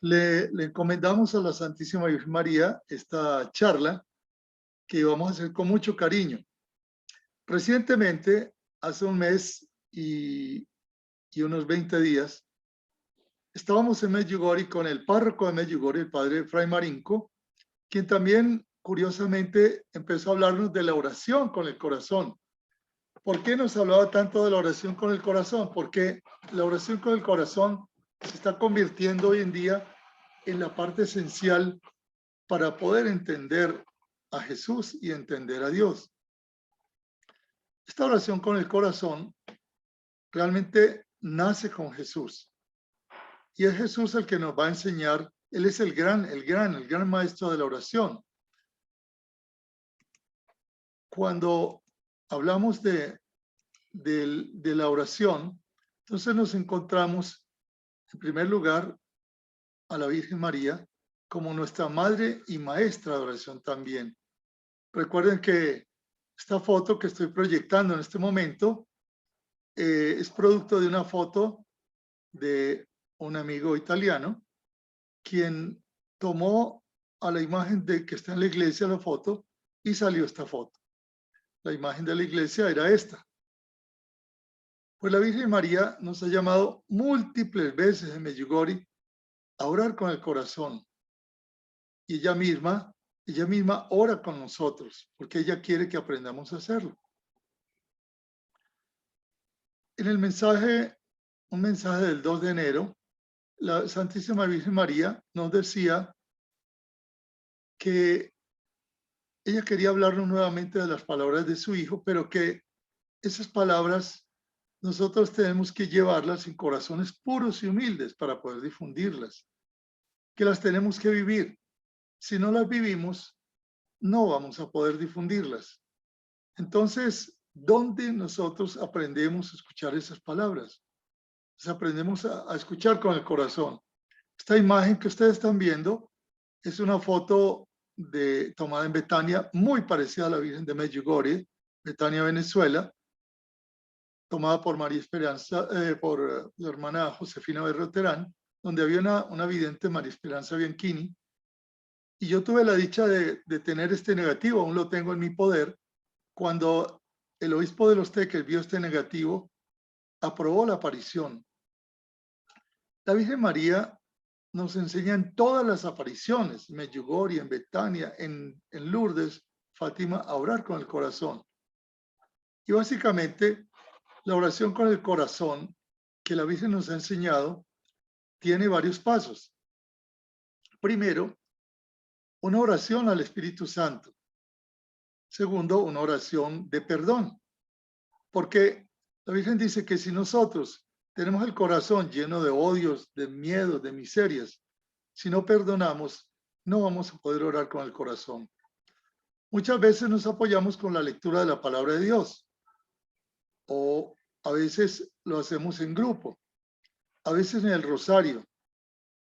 Le encomendamos a la Santísima Virgen María esta charla que vamos a hacer con mucho cariño. Recientemente, hace un mes y unos 20 días, estábamos en Medjugorje con el párroco de Medjugorje, el padre Fray Marinko, quien también, curiosamente, empezó a hablarnos de la oración con el corazón. ¿Por qué nos hablaba tanto de la oración con el corazón? Porque la oración con el corazón se está convirtiendo hoy en día en la parte esencial para poder entender a Jesús y entender a Dios. Esta oración con el corazón realmente nace con Jesús. Y es Jesús el que nos va a enseñar. Él es el gran maestro de la oración. Cuando hablamos de la oración, entonces nos encontramos, en primer lugar, a la Virgen María como nuestra madre y maestra de oración también. Recuerden que esta foto que estoy proyectando en este momento es producto de una foto de un amigo italiano, quien tomó a la imagen de que está en la iglesia la foto y salió esta foto. La imagen de la iglesia era esta. Pues la Virgen María nos ha llamado múltiples veces en Medjugorje a orar con el corazón. Y ella misma ora con nosotros, porque ella quiere que aprendamos a hacerlo. En el mensaje, un mensaje del 2 de enero, la Santísima Virgen María nos decía que ella quería hablarnos nuevamente de las palabras de su Hijo, pero que esas palabras nosotros tenemos que llevarlas en corazones puros y humildes para poder difundirlas, que las tenemos que vivir. Si no las vivimos, no vamos a poder difundirlas. Entonces, ¿dónde nosotros aprendemos a escuchar esas palabras? Pues aprendemos a escuchar con el corazón. Esta imagen que ustedes están viendo es una foto tomada en Betania, muy parecida a la Virgen de Medjugorje, Betania, Venezuela, tomada por María Esperanza, por la hermana Josefina Berroterán, donde había una vidente, María Esperanza Bianchini, y yo tuve la dicha de tener este negativo, aún lo tengo en mi poder. Cuando el obispo de Los Teques vio este negativo, aprobó la aparición. La Virgen María nos enseña en todas las apariciones, en Medjugorje, en Betania, en Lourdes, Fátima, a orar con el corazón. Y básicamente, la oración con el corazón que la Virgen nos ha enseñado tiene varios pasos. Primero, una oración al Espíritu Santo. Segundo, una oración de perdón. Porque la Virgen dice que si nosotros tenemos el corazón lleno de odios, de miedos, de miserias, si no perdonamos, no vamos a poder orar con el corazón. Muchas veces nos apoyamos con la lectura de la palabra de Dios, o a veces lo hacemos en grupo, a veces en el rosario,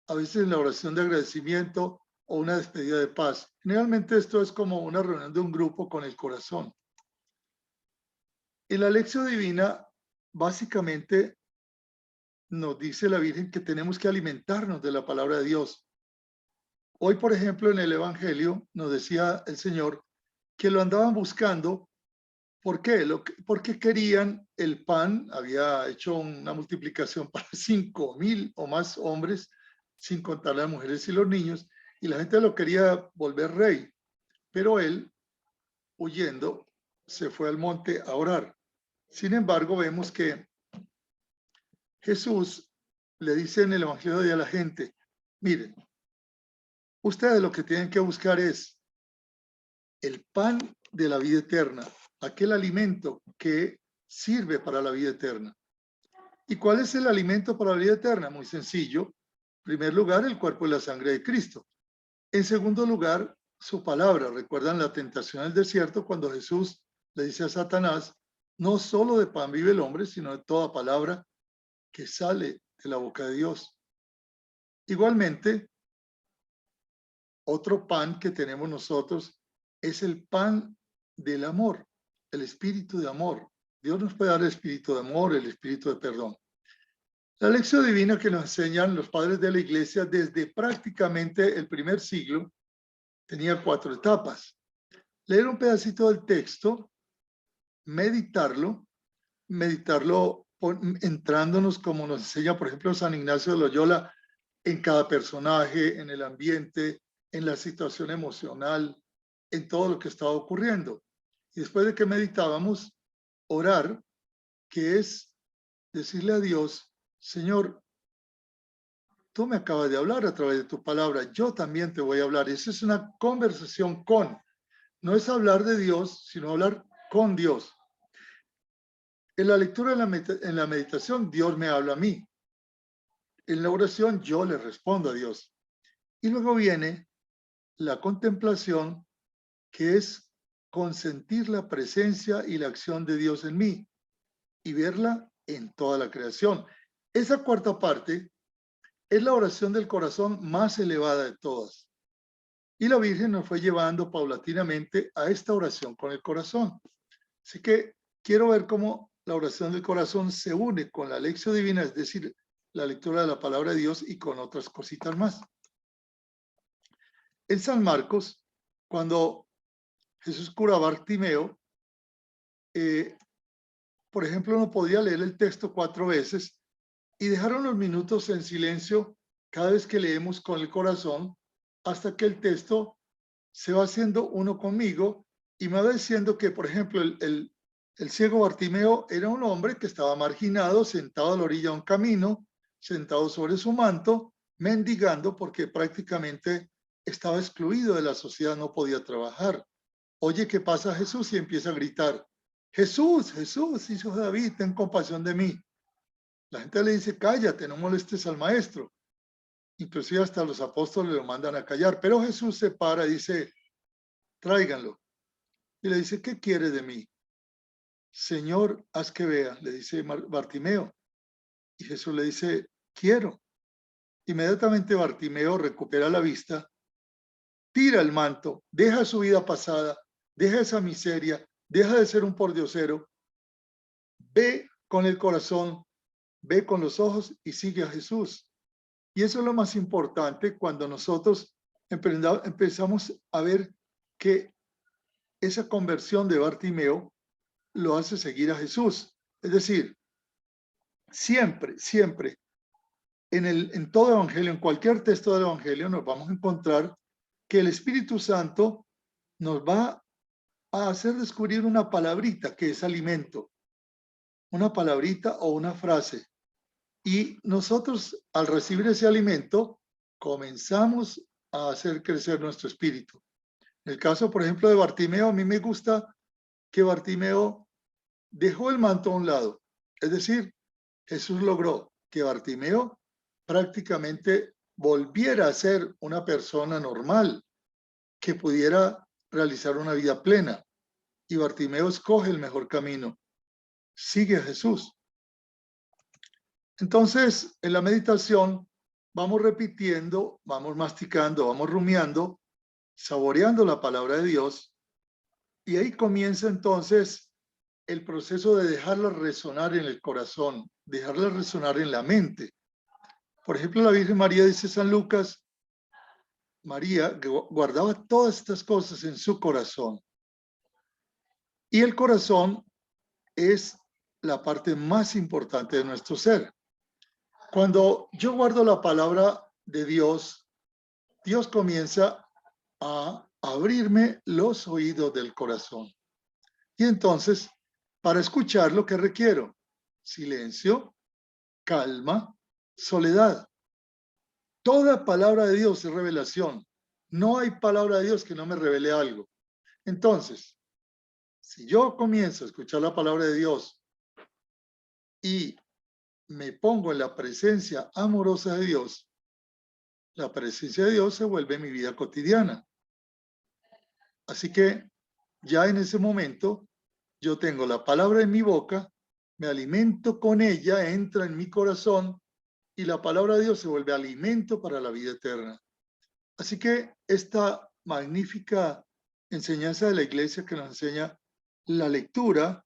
a veces en la oración de agradecimiento o una despedida de paz. Generalmente esto es como una reunión de un grupo con el corazón. En la lección divina, básicamente, nos dice la Virgen que tenemos que alimentarnos de la palabra de Dios. Hoy, por ejemplo, en el Evangelio nos decía el Señor que lo andaban buscando. ¿Por qué? Porque querían el pan. Había hecho una multiplicación para 5,000 o más hombres, sin contar las mujeres y los niños, y la gente lo quería volver rey. Pero él, huyendo, se fue al monte a orar. Sin embargo, vemos que Jesús le dice en el Evangelio de hoy a la gente: miren, ustedes lo que tienen que buscar es el pan de la vida eterna, aquel alimento que sirve para la vida eterna. ¿Y cuál es el alimento para la vida eterna? Muy sencillo. En primer lugar, el cuerpo y la sangre de Cristo. En segundo lugar, su palabra. ¿Recuerdan la tentación del desierto cuando Jesús le dice a Satanás: no solo de pan vive el hombre, sino de toda palabra que sale de la boca de Dios? Igualmente, otro pan que tenemos nosotros es el pan del amor, el espíritu de amor. Dios nos puede dar el espíritu de amor, el espíritu de perdón. La lección divina que nos enseñan los padres de la iglesia desde prácticamente el primer siglo tenía 4 etapas. Leer un pedacito del texto, meditarlo, entrándonos como nos enseña, por ejemplo, San Ignacio de Loyola, en cada personaje, en el ambiente, en la situación emocional, en todo lo que estaba ocurriendo. Y después de que meditábamos, orar, que es decirle a Dios, Señor, tú me acabas de hablar a través de tu palabra, yo también te voy a hablar. Esa es una conversación con, no es hablar de Dios, sino hablar con Dios. En la lectura, en la meditación, Dios me habla a mí. En la oración, yo le respondo a Dios. Y luego viene la contemplación, que es consentir la presencia y la acción de Dios en mí y verla en toda la creación. Esa cuarta parte es la oración del corazón más elevada de todas. Y la Virgen nos fue llevando paulatinamente a esta oración con el corazón. Así que quiero ver cómo la oración del corazón se une con la lección divina, es decir, la lectura de la palabra de Dios y con otras cositas más. En San Marcos, cuando Jesús cura a Bartimeo, por ejemplo, no podía leer el texto 4 veces y dejaron los minutos en silencio cada vez que leemos con el corazón hasta que el texto se va haciendo uno conmigo y me va diciendo que, por ejemplo, el ciego Bartimeo era un hombre que estaba marginado, sentado a la orilla de un camino, sentado sobre su manto, mendigando porque prácticamente estaba excluido de la sociedad, no podía trabajar. Oye, ¿qué pasa Jesús? Y empieza a gritar, Jesús, Jesús, hijo de David, ten compasión de mí. La gente le dice, cállate, no molestes al maestro. Inclusive hasta los apóstoles lo mandan a callar, pero Jesús se para y dice, tráiganlo. Y le dice, ¿qué quiere de mí? Señor, haz que vea, le dice Bartimeo. Y Jesús le dice, quiero. Inmediatamente Bartimeo recupera la vista, tira el manto, deja su vida pasada, deja esa miseria, deja de ser un pordiosero, ve con el corazón, ve con los ojos y sigue a Jesús. Y eso es lo más importante cuando nosotros empezamos a ver que esa conversión de Bartimeo lo hace seguir a Jesús. Es decir, siempre, siempre, en todo evangelio, en cualquier texto del evangelio, nos vamos a encontrar que el Espíritu Santo nos va a hacer descubrir una palabrita que es alimento, una palabrita o una frase. Y nosotros, al recibir ese alimento, comenzamos a hacer crecer nuestro espíritu. En el caso, por ejemplo, de Bartimeo, a mí me gusta que Bartimeo dejó el manto a un lado. Es decir, Jesús logró que Bartimeo prácticamente volviera a ser una persona normal, que pudiera realizar una vida plena. Y Bartimeo escoge el mejor camino, sigue a Jesús. Entonces, en la meditación vamos repitiendo, vamos masticando, vamos rumiando, saboreando la palabra de Dios, y ahí comienza entonces el proceso de dejarla resonar en el corazón, dejarla resonar en la mente. Por ejemplo, la Virgen María, dice San Lucas, María guardaba todas estas cosas en su corazón. Y el corazón es la parte más importante de nuestro ser. Cuando yo guardo la palabra de Dios, Dios comienza a abrirme los oídos del corazón. Y entonces, para escuchar lo que requiero, silencio, calma, soledad. Toda palabra de Dios es revelación. No hay palabra de Dios que no me revele algo. Entonces, si yo comienzo a escuchar la palabra de Dios y me pongo en la presencia amorosa de Dios, la presencia de Dios se vuelve mi vida cotidiana. Así que ya en ese momento yo tengo la palabra en mi boca, me alimento con ella, entra en mi corazón y la palabra de Dios se vuelve alimento para la vida eterna. Así que esta magnífica enseñanza de la Iglesia que nos enseña la lectura,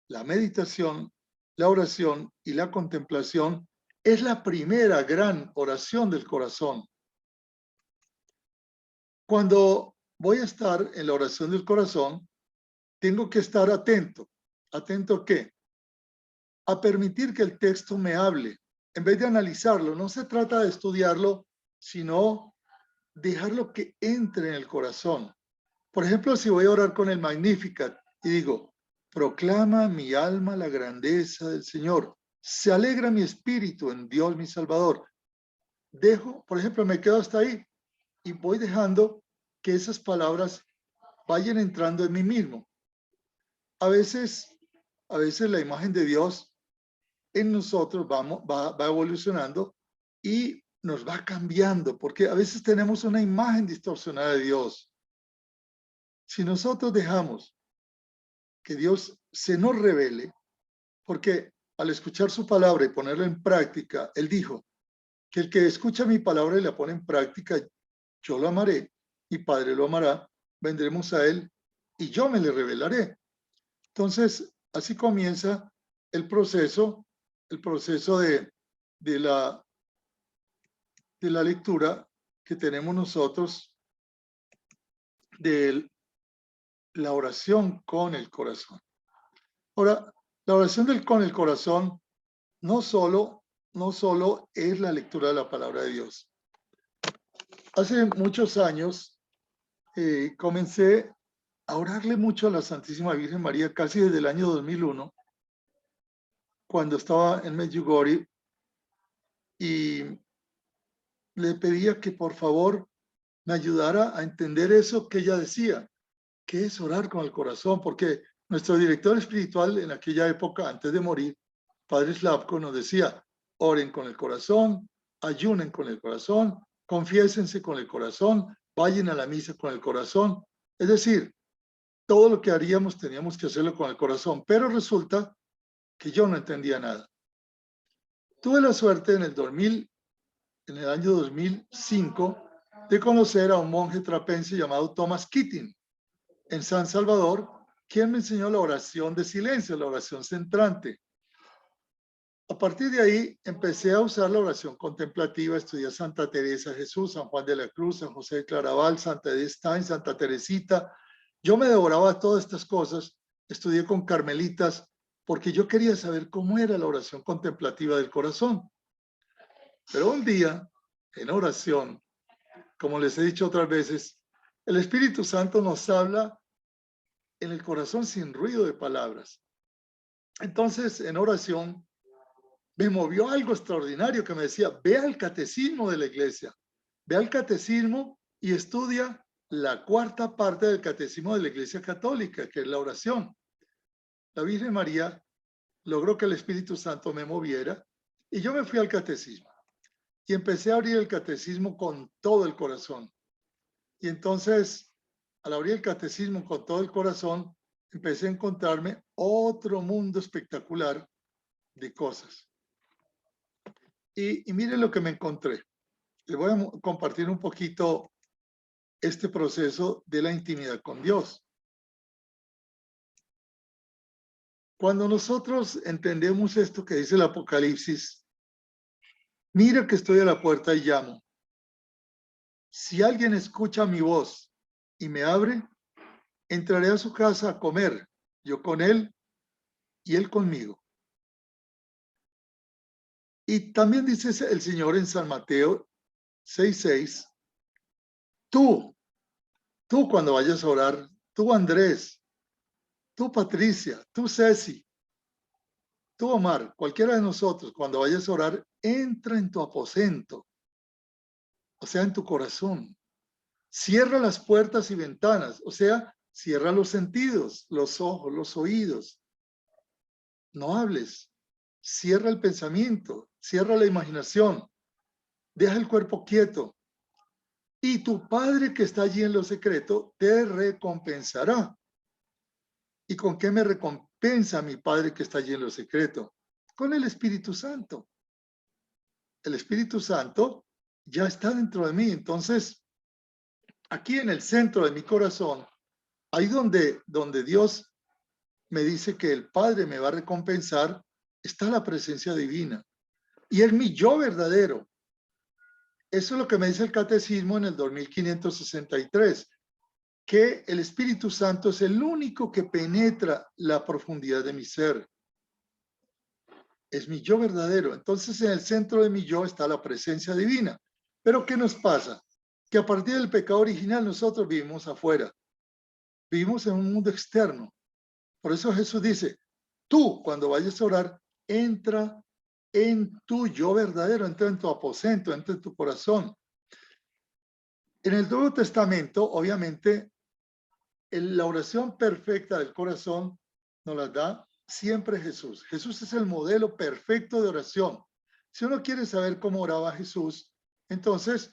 la meditación, la oración y la contemplación Es la primera gran oración del corazón. Cuando voy a estar en la oración del corazón, tengo que estar atento. ¿Atento a qué? A permitir que el texto me hable. En vez de analizarlo, no se trata de estudiarlo, sino dejarlo que entre en el corazón. Por ejemplo, si voy a orar con el Magnificat y digo, proclama mi alma la grandeza del Señor. Se alegra mi espíritu en Dios mi Salvador. Dejo, por ejemplo, me quedo hasta ahí y voy dejando que esas palabras vayan entrando en mí mismo. A veces la imagen de Dios en nosotros va evolucionando y nos va cambiando, porque a veces tenemos una imagen distorsionada de Dios. Si nosotros dejamos que Dios se nos revele, porque al escuchar su palabra y ponerla en práctica, Él dijo que el que escucha mi palabra y la pone en práctica, yo lo amaré, mi Padre lo amará, vendremos a Él y yo me le revelaré. Entonces, así comienza el proceso de la lectura que tenemos nosotros de la oración con el corazón. Ahora, la oración con el corazón no solo es la lectura de la palabra de Dios. Hace muchos años comencé a orarle mucho a la Santísima Virgen María, casi desde el año 2001, cuando estaba en Medjugorje, y le pedía que por favor me ayudara a entender eso que ella decía, que es orar con el corazón, porque nuestro director espiritual en aquella época, antes de morir, Padre Slavko, nos decía, oren con el corazón, ayunen con el corazón, confiésense con el corazón, vayan a la misa con el corazón. Es decir, todo lo que haríamos teníamos que hacerlo con el corazón, pero resulta que yo no entendía nada. Tuve la suerte en el año 2005, de conocer a un monje trapense llamado Thomas Keating en San Salvador, quien me enseñó la oración de silencio, la oración centrante. A partir de ahí empecé a usar la oración contemplativa, estudié Santa Teresa de Jesús, San Juan de la Cruz, San José de Claraval, Santa Edith Stein, Santa Teresita. Yo me devoraba todas estas cosas, estudié con carmelitas, porque yo quería saber cómo era la oración contemplativa del corazón. Pero un día, en oración, como les he dicho otras veces, el Espíritu Santo nos habla en el corazón sin ruido de palabras. Entonces, en oración, me movió algo extraordinario que me decía, ve al catecismo de la iglesia, ve al catecismo y estudia la cuarta parte del catecismo de la Iglesia Católica, que es la oración. La Virgen María logró que el Espíritu Santo me moviera y yo me fui al catecismo y empecé a abrir el catecismo con todo el corazón. Y entonces, al abrir el catecismo con todo el corazón, empecé a encontrarme otro mundo espectacular de cosas. Y miren lo que me encontré. Les voy a compartir un poquito este proceso de la intimidad con Dios. Cuando nosotros entendemos esto que dice el Apocalipsis, mira que estoy a la puerta y llamo. Si alguien escucha mi voz y me abre, entraré a su casa a comer, yo con él y él conmigo. Y también dice el Señor en San Mateo 6:6, tú cuando vayas a orar, tú Andrés, tú Patricia, tú Ceci, tú Omar, cualquiera de nosotros, cuando vayas a orar, entra en tu aposento, o sea, en tu corazón. Cierra las puertas y ventanas, o sea, cierra los sentidos, los ojos, los oídos. No hables. Cierra el pensamiento, cierra la imaginación, deja el cuerpo quieto. Y tu Padre que está allí en lo secreto te recompensará. ¿Y con qué me recompensa mi Padre que está allí en lo secreto? Con el Espíritu Santo. El Espíritu Santo ya está dentro de mí. Entonces, aquí en el centro de mi corazón, ahí donde Dios me dice que el Padre me va a recompensar, está la presencia divina. y es mi yo verdadero. Eso es lo que me dice el catecismo en el 2563, que el Espíritu Santo es el único que penetra la profundidad de mi ser. Es mi yo verdadero. Entonces, en el centro de mi yo está la presencia divina. Pero ¿qué nos pasa? Que a partir del pecado original nosotros vivimos afuera. Vivimos en un mundo externo. Por eso Jesús dice, tú cuando vayas a orar, entra en tu yo verdadero, entra en tu aposento, entra en tu corazón. En el Nuevo Testamento, obviamente, la oración perfecta del corazón nos la da siempre Jesús. Jesús es el modelo perfecto de oración. Si uno quiere saber cómo oraba Jesús, entonces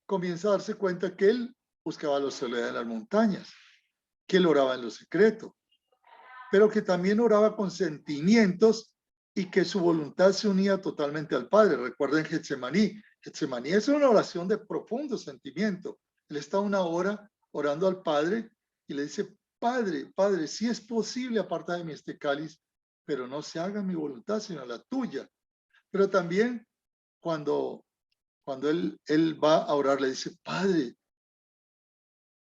comienza a darse cuenta que él buscaba la soledad en las montañas, que él oraba en lo secreto, pero que también oraba con sentimientos y que su voluntad se unía totalmente al Padre. Recuerden Getsemaní. Getsemaní es una oración de profundo sentimiento. Él está una hora orando al Padre y le dice, Padre, Padre, si es posible, aparta de mí este cáliz, pero no se haga mi voluntad, sino la tuya. Pero también cuando él va a orar, le dice, Padre,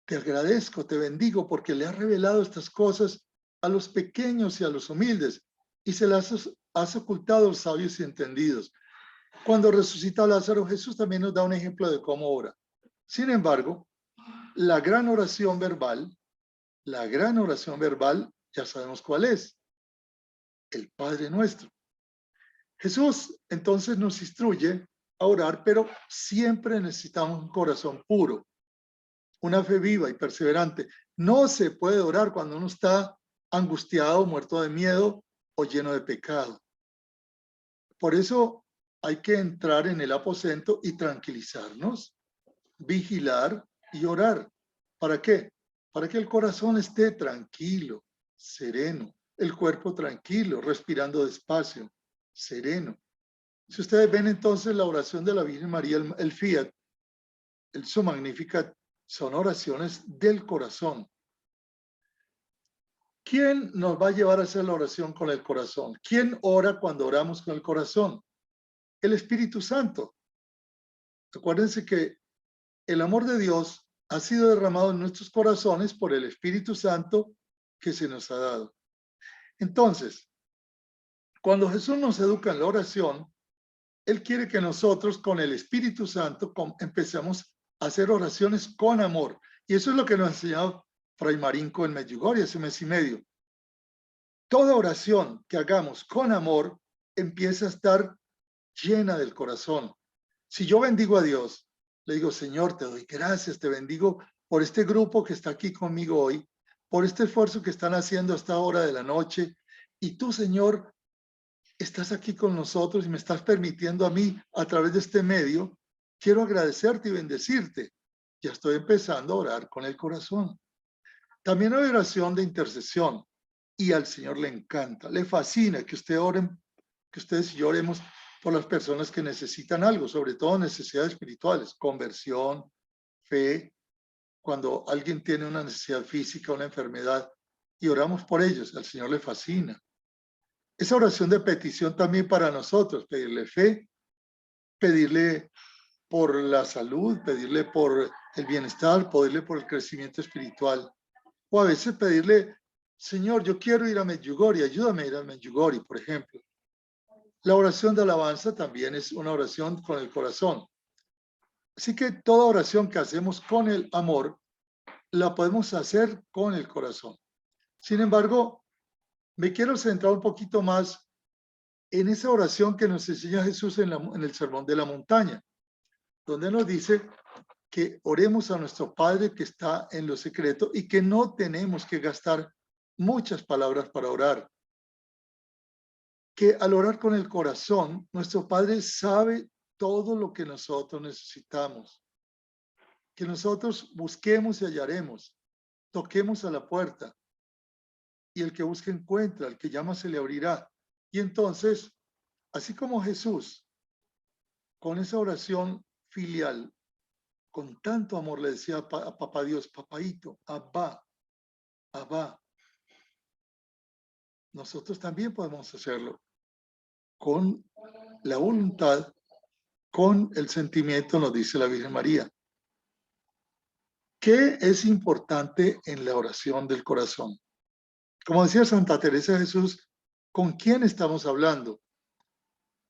te agradezco, te bendigo, porque le has revelado estas cosas a los pequeños y a los humildes, y se las has ocultado a los sabios y entendidos. Cuando resucita a Lázaro, Jesús también nos da un ejemplo de cómo ora. Sin embargo, la gran oración verbal, ya sabemos cuál es, el Padre Nuestro. Jesús entonces nos instruye a orar, pero siempre necesitamos un corazón puro, una fe viva y perseverante. No se puede orar cuando uno está angustiado, muerto de miedo o lleno de pecado. Por eso hay que entrar en el aposento y tranquilizarnos, vigilar y orar. ¿Para qué? Para que el corazón esté tranquilo, sereno, el cuerpo tranquilo, respirando despacio, sereno. Si ustedes ven entonces la oración de la Virgen María, el Fiat, el Su Magnificat, son oraciones del corazón. ¿Quién nos va a llevar a hacer la oración con el corazón? ¿Quién ora cuando oramos con el corazón? El Espíritu Santo. Acuérdense que el amor de Dios ha sido derramado en nuestros corazones por el Espíritu Santo que se nos ha dado. Entonces, cuando Jesús nos educa en la oración, Él quiere que nosotros con el Espíritu Santo empecemos a hacer oraciones con amor. Y eso es lo que nos ha enseñado Fray Marinco en Medjugorje hace un mes y medio. Toda oración que hagamos con amor empieza a estar llena del corazón. Si yo bendigo a Dios, le digo, Señor, te doy gracias, te bendigo por este grupo que está aquí conmigo hoy, por este esfuerzo que están haciendo a esta hora de la noche. Y tú, Señor, estás aquí con nosotros y me estás permitiendo a mí, a través de este medio, quiero agradecerte y bendecirte. Ya estoy empezando a orar con el corazón. También hay oración de intercesión y al Señor le encanta, le fascina que ustedes y yo oremos por las personas que necesitan algo, sobre todo necesidades espirituales, conversión, fe, cuando alguien tiene una necesidad física, una enfermedad, y oramos por ellos, al Señor le fascina. Esa oración de petición también para nosotros, pedirle fe, pedirle por la salud, pedirle por el bienestar, pedirle por el crecimiento espiritual. O a veces pedirle, Señor, yo quiero ir a Medjugorje, ayúdame a ir a Medjugorje, por ejemplo. La oración de alabanza también es una oración con el corazón. Así que toda oración que hacemos con el amor, la podemos hacer con el corazón. Sin embargo, me quiero centrar un poquito más en esa oración que nos enseña Jesús en el Sermón de la Montaña, donde nos dice que oremos a nuestro Padre que está en lo secreto y que no tenemos que gastar muchas palabras para orar. Que al orar con el corazón, nuestro Padre sabe todo lo que nosotros necesitamos. Que nosotros busquemos y hallaremos, toquemos a la puerta y el que busca encuentra, el que llama se le abrirá. Y entonces, así como Jesús, con esa oración filial, con tanto amor le decía a papá Dios, papaito, Abba, Abba, nosotros también podemos hacerlo. con la voluntad, con el sentimiento, nos dice la Virgen María. ¿Qué es importante en la oración del corazón? Como decía Santa Teresa de Jesús, ¿con quién estamos hablando?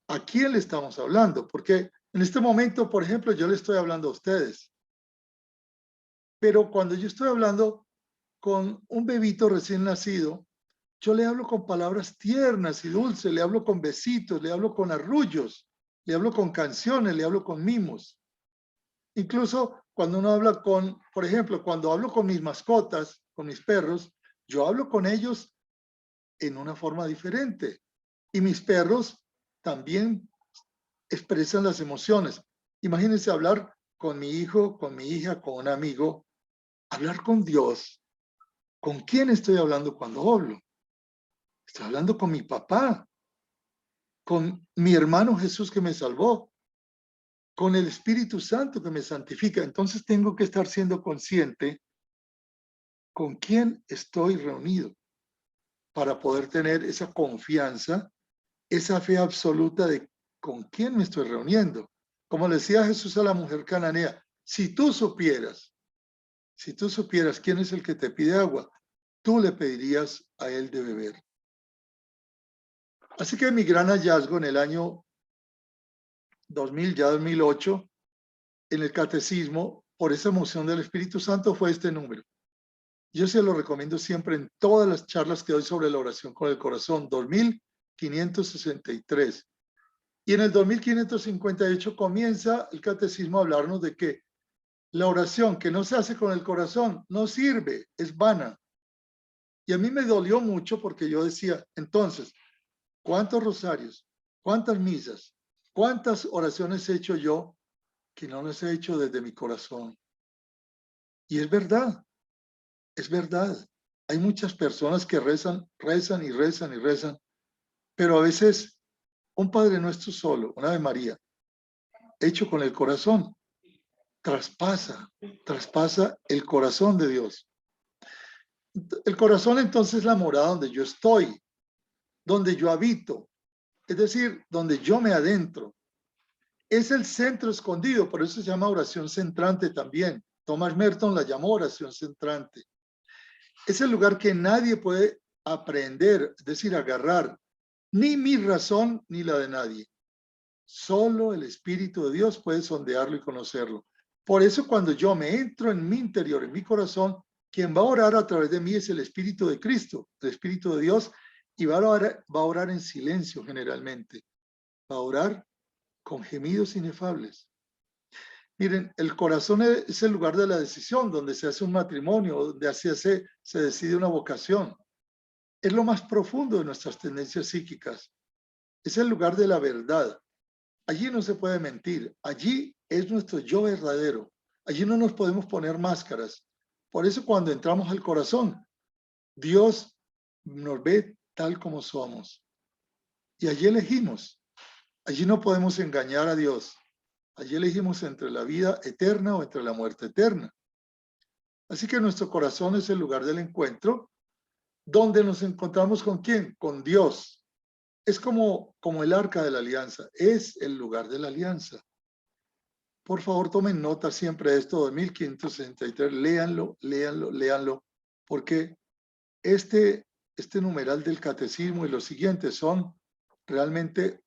¿A quién le estamos hablando? Porque en este momento, por ejemplo, yo le estoy hablando a ustedes. Pero cuando yo estoy hablando con un bebito recién nacido, yo le hablo con palabras tiernas y dulces, le hablo con besitos, le hablo con arrullos, le hablo con canciones, le hablo con mimos. Incluso cuando uno habla con, por ejemplo, cuando hablo con mis mascotas, con mis perros, yo hablo con ellos en una forma diferente. Y mis perros también expresan las emociones. Imagínense hablar con mi hijo, con mi hija, con un amigo, hablar con Dios. ¿Con quién estoy hablando cuando hablo? Estoy hablando con mi papá, con mi hermano Jesús que me salvó, con el Espíritu Santo que me santifica. Entonces tengo que estar siendo consciente con quién estoy reunido para poder tener esa confianza, esa fe absoluta de con quién me estoy reuniendo. Como le decía Jesús a la mujer cananea, si tú supieras quién es el que te pide agua, tú le pedirías a él de beber. Así que mi gran hallazgo en el año 2000, ya 2008, en el catecismo, por esa emoción del Espíritu Santo, fue este número. Yo se lo recomiendo siempre en todas las charlas que doy sobre la oración con el corazón, 2563. Y en el 2558 comienza el catecismo a hablarnos de que la oración que no se hace con el corazón no sirve, es vana. Y a mí me dolió mucho porque yo decía, entonces, ¿cuántos rosarios, cuántas misas, cuántas oraciones he hecho yo que no las he hecho desde mi corazón? Y es verdad, es verdad. Hay muchas personas que rezan, rezan y rezan y rezan, pero a veces un Padre Nuestro solo, una Ave María, hecho con el corazón, traspasa el corazón de Dios. El corazón entonces es la morada donde yo estoy, donde yo habito, es decir, donde yo me adentro. Es el centro escondido, por eso se llama oración centrante también. Thomas Merton la llamó oración centrante. Es el lugar que nadie puede aprender, es decir, agarrar, ni mi razón ni la de nadie. Solo el Espíritu de Dios puede sondearlo y conocerlo. Por eso cuando yo me entro en mi interior, en mi corazón, quien va a orar a través de mí es el Espíritu de Cristo, el Espíritu de Dios, y va a orar en silencio generalmente. Va a orar con gemidos inefables. Miren, el corazón es el lugar de la decisión, donde se hace un matrimonio, donde se decide una vocación. Es lo más profundo de nuestras tendencias psíquicas. Es el lugar de la verdad. Allí no se puede mentir. Allí es nuestro yo verdadero. Allí no nos podemos poner máscaras. Por eso cuando entramos al corazón, Dios nos ve tal como somos. Y allí elegimos. Allí no podemos engañar a Dios. Allí elegimos entre la vida eterna o entre la muerte eterna. Así que nuestro corazón es el lugar del encuentro, donde nos encontramos con ¿quién? Con Dios. Es como el arca de la alianza, es el lugar de la alianza. Por favor, tomen nota siempre de esto, 2563, léanlo, léanlo, léanlo, porque este numeral del catecismo y los siguientes son realmente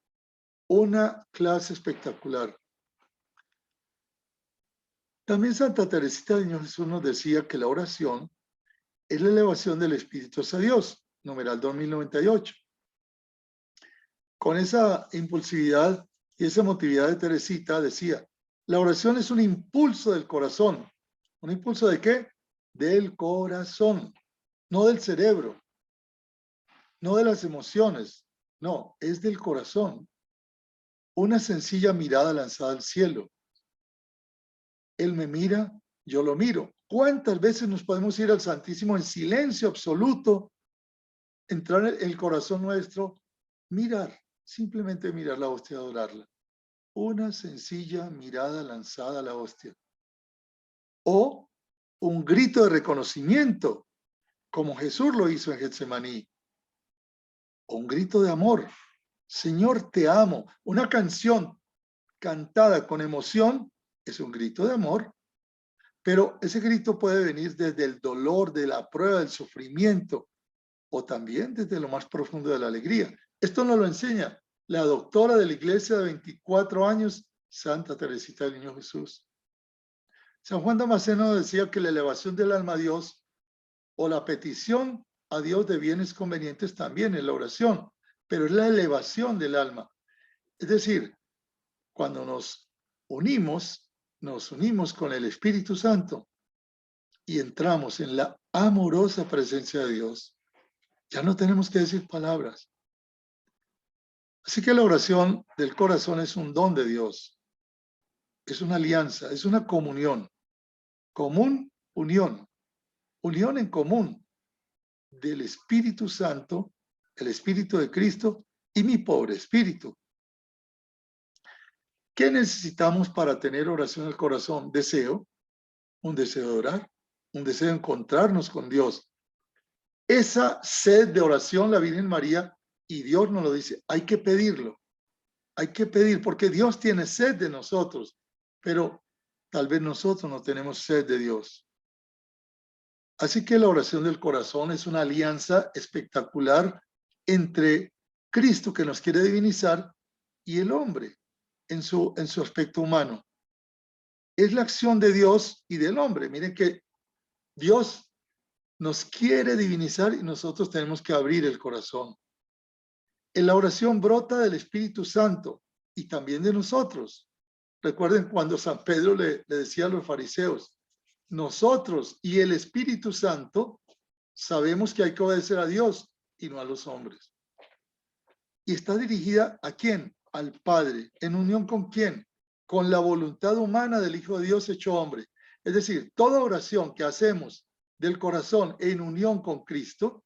una clase espectacular. También Santa Teresita del Niño Jesús nos decía que la oración es la elevación del espíritu hacia Dios, numeral 2098. Con esa impulsividad y esa emotividad de Teresita decía, la oración es un impulso del corazón. ¿Un impulso de qué? Del corazón, no del cerebro, no de las emociones, no, es del corazón. Una sencilla mirada lanzada al cielo. Él me mira, yo lo miro. ¿Cuántas veces nos podemos ir al Santísimo en silencio absoluto, entrar en el corazón nuestro, mirar, simplemente mirar la hostia y adorarla? Una sencilla mirada lanzada a la hostia. O un grito de reconocimiento, como Jesús lo hizo en Getsemaní. O un grito de amor. Señor, te amo. Una canción cantada con emoción es un grito de amor, pero ese grito puede venir desde el dolor, de la prueba, del sufrimiento, o también desde lo más profundo de la alegría. Esto nos lo enseña la doctora de la iglesia de 24 años, Santa Teresita del Niño Jesús. San Juan Damasceno decía que la elevación del alma a Dios o la petición a Dios de bienes convenientes también es la oración, pero es la elevación del alma. Es decir, cuando nos unimos con el Espíritu Santo y entramos en la amorosa presencia de Dios. Ya no tenemos que decir palabras. Así que la oración del corazón es un don de Dios. Es una alianza, es una comunión. Común, unión. Unión en común del Espíritu Santo, el Espíritu de Cristo y mi pobre espíritu. ¿Qué necesitamos para tener oración del corazón? Deseo, un deseo de orar, un deseo de encontrarnos con Dios. Esa sed de oración, la Virgen María, y Dios nos lo dice, hay que pedirlo. Hay que pedir, porque Dios tiene sed de nosotros, pero tal vez nosotros no tenemos sed de Dios. Así que la oración del corazón es una alianza espectacular entre Cristo, que nos quiere divinizar, y el hombre en su aspecto humano. Es la acción de Dios y del hombre. Miren que Dios nos quiere divinizar y nosotros tenemos que abrir el corazón. En la oración brota del Espíritu Santo y también de nosotros. Recuerden cuando San Pedro le decía a los fariseos, nosotros y el Espíritu Santo sabemos que hay que obedecer a Dios y no a los hombres. ¿Y está dirigida a quién? Al Padre. ¿En unión con quién? Con la voluntad humana del Hijo de Dios hecho hombre. Es decir, toda oración que hacemos del corazón en unión con Cristo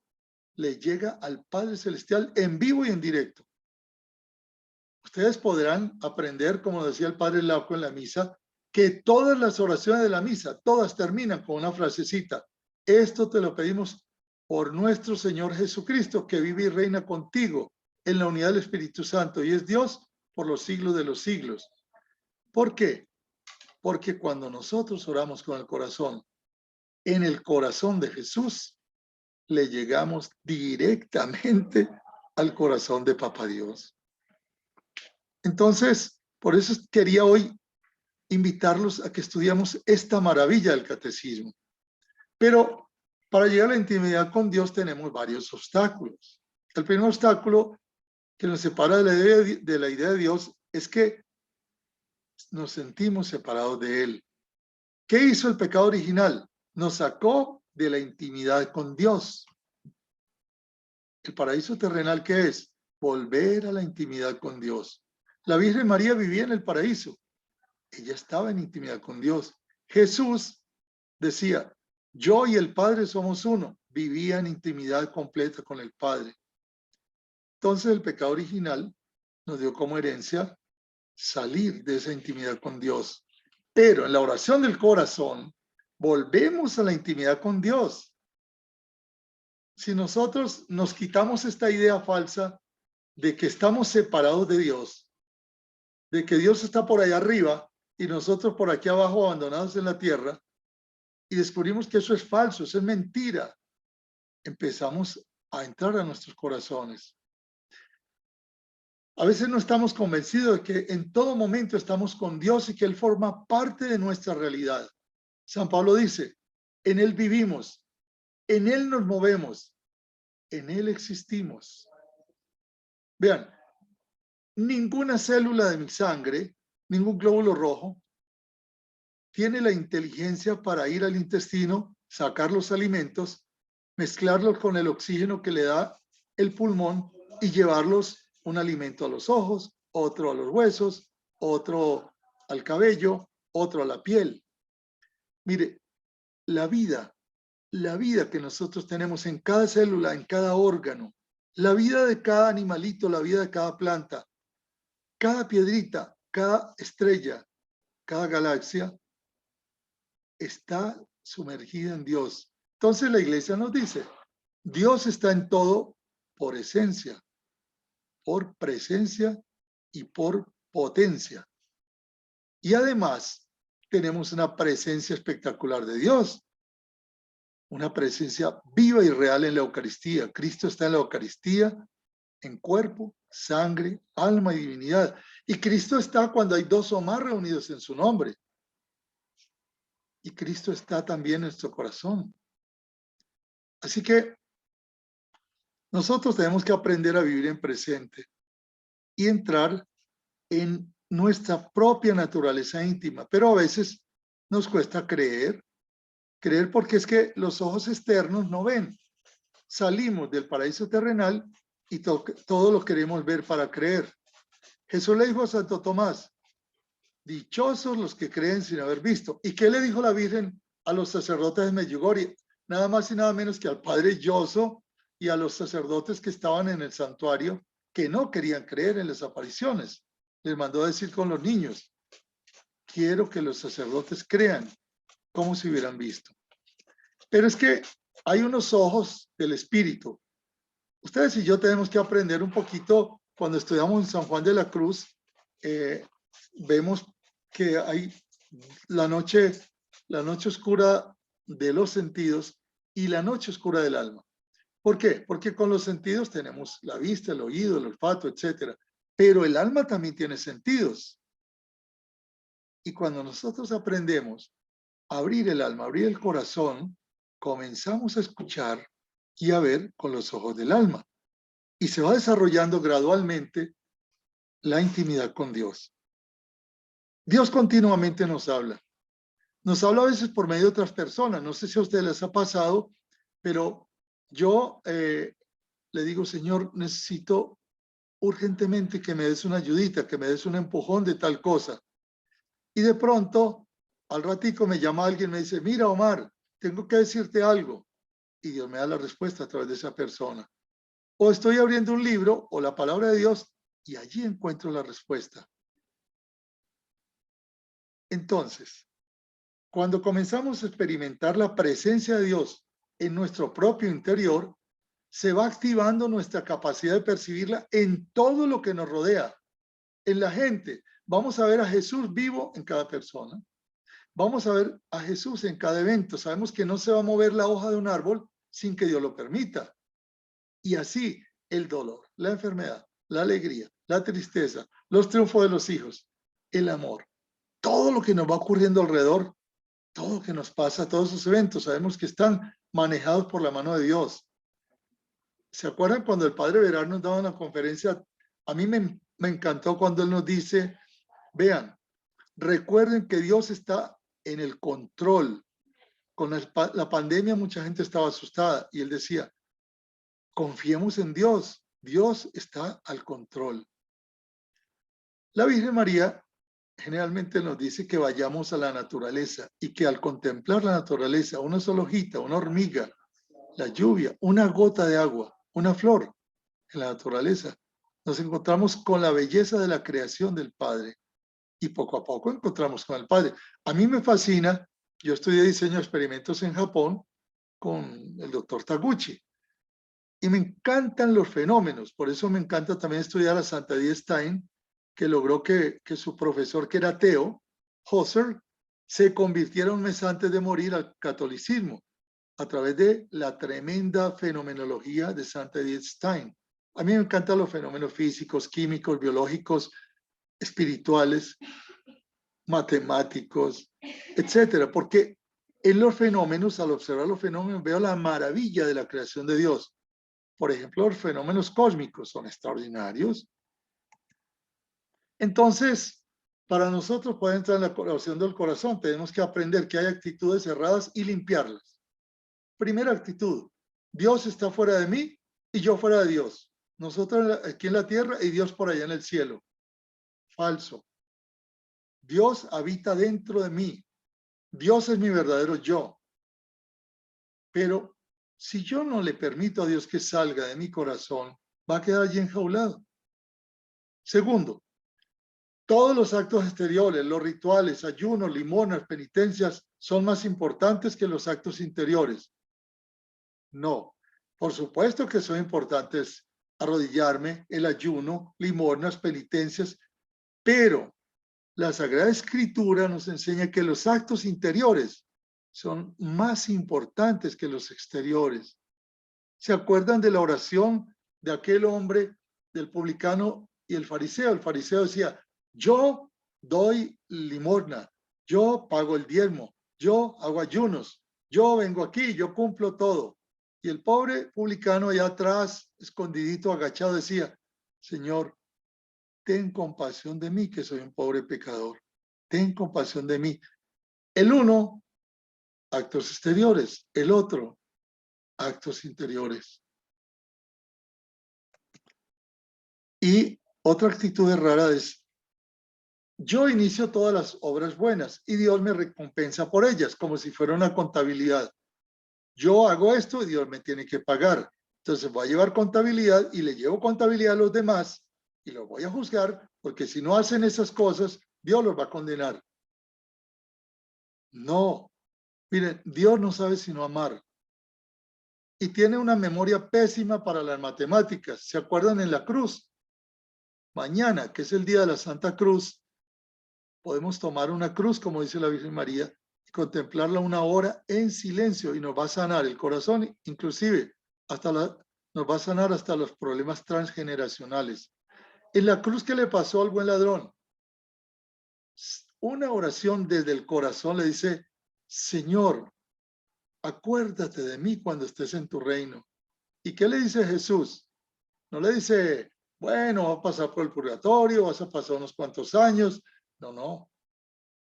le llega al Padre Celestial en vivo y en directo. Ustedes podrán aprender, como decía el Padre Lauco en la misa, que todas las oraciones de la misa, todas terminan con una frasecita. Esto te lo pedimos por nuestro Señor Jesucristo, que vive y reina contigo en la unidad del Espíritu Santo y es Dios por los siglos de los siglos. ¿Por qué? Porque cuando nosotros oramos con el corazón, en el corazón de Jesús, le llegamos directamente al corazón de Papá Dios. Entonces, por eso quería hoy invitarlos a que estudiemos esta maravilla del catecismo. Pero para llegar a la intimidad con Dios tenemos varios obstáculos. El primer obstáculo que nos separa de la idea de Dios es que nos sentimos separados de Él. ¿Qué hizo el pecado original? Nos sacó de la intimidad con Dios. El paraíso terrenal, ¿qué es? Volver a la intimidad con Dios. La Virgen María vivía en el paraíso. Ella estaba en intimidad con Dios. Jesús decía, yo y el Padre somos uno. Vivía en intimidad completa con el Padre. Entonces el pecado original nos dio como herencia salir de esa intimidad con Dios. Pero en la oración del corazón, volvemos a la intimidad con Dios. Si nosotros nos quitamos esta idea falsa de que estamos separados de Dios, de que Dios está por allá arriba y nosotros por aquí abajo abandonados en la tierra, y descubrimos que eso es falso, eso es mentira, empezamos a entrar a nuestros corazones. A veces no estamos convencidos de que en todo momento estamos con Dios y que Él forma parte de nuestra realidad. San Pablo dice, en Él vivimos, en Él nos movemos, en Él existimos. Vean, ninguna célula de mi sangre, ningún glóbulo rojo, tiene la inteligencia para ir al intestino, sacar los alimentos, mezclarlos con el oxígeno que le da el pulmón y llevarlos un alimento a los ojos, otro a los huesos, otro al cabello, otro a la piel. Mire, la vida que nosotros tenemos en cada célula, en cada órgano, la vida de cada animalito, la vida de cada planta, cada piedrita, cada estrella, cada galaxia, está sumergida en Dios. Entonces la iglesia nos dice, Dios está en todo por esencia. por presencia y por potencia. Y además tenemos una presencia espectacular de Dios, una presencia viva y real en la Eucaristía. Cristo está en la Eucaristía en cuerpo, sangre, alma y divinidad. Y Cristo está cuando hay dos o más reunidos en su nombre. Y Cristo está también en nuestro corazón. Así que nosotros tenemos que aprender a vivir en presente y entrar en nuestra propia naturaleza íntima. Pero a veces nos cuesta creer porque es que los ojos externos no ven. Salimos del paraíso terrenal y todo lo queremos ver para creer. Jesús le dijo a Santo Tomás, dichosos los que creen sin haber visto. ¿Y qué le dijo la Virgen a los sacerdotes de Medjugorje? Nada más y nada menos que al padre Yoso y a los sacerdotes que estaban en el santuario que no querían creer en las apariciones. Les mandó a decir con los niños, quiero que los sacerdotes crean como si hubieran visto. Pero es que hay unos ojos del Espíritu. Ustedes y yo tenemos que aprender un poquito, cuando estudiamos en San Juan de la Cruz, vemos que hay la noche oscura de los sentidos y la noche oscura del alma. ¿Por qué? Porque con los sentidos tenemos la vista, el oído, el olfato, etc. Pero el alma también tiene sentidos. Y cuando nosotros aprendemos a abrir el alma, abrir el corazón, comenzamos a escuchar y a ver con los ojos del alma. Y se va desarrollando gradualmente la intimidad con Dios. Dios continuamente nos habla. Nos habla a veces por medio de otras personas. No sé si a ustedes les ha pasado, pero yo le digo, Señor, necesito urgentemente que me des una ayudita, que me des un empujón de tal cosa. Y de pronto, al ratico me llama alguien y me dice, mira, Omar, tengo que decirte algo. Y Dios me da la respuesta a través de esa persona. O estoy abriendo un libro o la palabra de Dios y allí encuentro la respuesta. Entonces, cuando comenzamos a experimentar la presencia de Dios en nuestro propio interior, se va activando nuestra capacidad de percibirla en todo lo que nos rodea, en la gente. Vamos a ver a Jesús vivo en cada persona. Vamos a ver a Jesús en cada evento. Sabemos que no se va a mover la hoja de un árbol sin que Dios lo permita. Y así el dolor, la enfermedad, la alegría, la tristeza, los triunfos de los hijos, el amor, todo lo que nos va ocurriendo alrededor, todo lo que nos pasa, todos esos eventos, sabemos que están manejados por la mano de Dios. ¿Se acuerdan cuando el Padre Verar nos daba una conferencia? A mí me encantó cuando él nos dice, vean, recuerden que Dios está en el control. Con la pandemia mucha gente estaba asustada y él decía, confiemos en Dios. Dios está al control. La Virgen María generalmente nos dice que vayamos a la naturaleza y que al contemplar la naturaleza, una sola hojita, una hormiga, la lluvia, una gota de agua, una flor en la naturaleza, nos encontramos con la belleza de la creación del Padre y poco a poco encontramos con el Padre. A mí me fascina, yo estudié diseño de experimentos en Japón con el doctor Taguchi y me encantan los fenómenos, por eso me encanta también estudiar a Santa Edith Stein, que logró que su profesor, que era ateo, Husserl, se convirtiera un mes antes de morir al catolicismo a través de la tremenda fenomenología de Santa Edith Stein. A mí me encantan los fenómenos físicos, químicos, biológicos, espirituales, matemáticos, etcétera, porque en los fenómenos, al observar los fenómenos, veo la maravilla de la creación de Dios. Por ejemplo, los fenómenos cósmicos son extraordinarios. Entonces, para nosotros poder entrar en la oración del corazón, tenemos que aprender que hay actitudes cerradas y limpiarlas. Primera actitud, Dios está fuera de mí y yo fuera de Dios. Nosotros aquí en la tierra y Dios por allá en el cielo. Falso. Dios habita dentro de mí. Dios es mi verdadero yo. Pero si yo no le permito a Dios que salga de mi corazón, va a quedar allí enjaulado. Segundo, todos los actos exteriores, los rituales, ayunos, limonas, penitencias, son más importantes que los actos interiores. No, por supuesto que son importantes arrodillarme, el ayuno, limosnas, penitencias, pero la Sagrada Escritura nos enseña que los actos interiores son más importantes que los exteriores. ¿Se acuerdan de la oración de aquel hombre, del publicano y el fariseo? El fariseo decía, yo doy limosna, yo pago el diezmo, yo hago ayunos, yo vengo aquí, yo cumplo todo. Y el pobre publicano allá atrás, escondidito, agachado, decía, Señor, ten compasión de mí, que soy un pobre pecador. Ten compasión de mí. El uno, actos exteriores. El otro, actos interiores. Y otra actitud errada es, yo inicio todas las obras buenas y Dios me recompensa por ellas, como si fuera una contabilidad. Yo hago esto y Dios me tiene que pagar. Entonces voy a llevar contabilidad y le llevo contabilidad a los demás y los voy a juzgar, porque si no hacen esas cosas, Dios los va a condenar. No, miren, Dios no sabe sino amar. Y tiene una memoria pésima para las matemáticas. ¿Se acuerdan en la cruz? Mañana, que es el día de la Santa Cruz, podemos tomar una cruz, como dice la Virgen María, y contemplarla una hora en silencio y nos va a sanar el corazón, inclusive nos va a sanar hasta los problemas transgeneracionales. En la cruz, ¿qué le pasó al buen ladrón? Una oración desde el corazón le dice, Señor, acuérdate de mí cuando estés en tu reino. ¿Y qué le dice Jesús? No le dice, bueno, vas a pasar por el purgatorio, vas a pasar unos cuantos años. No, no.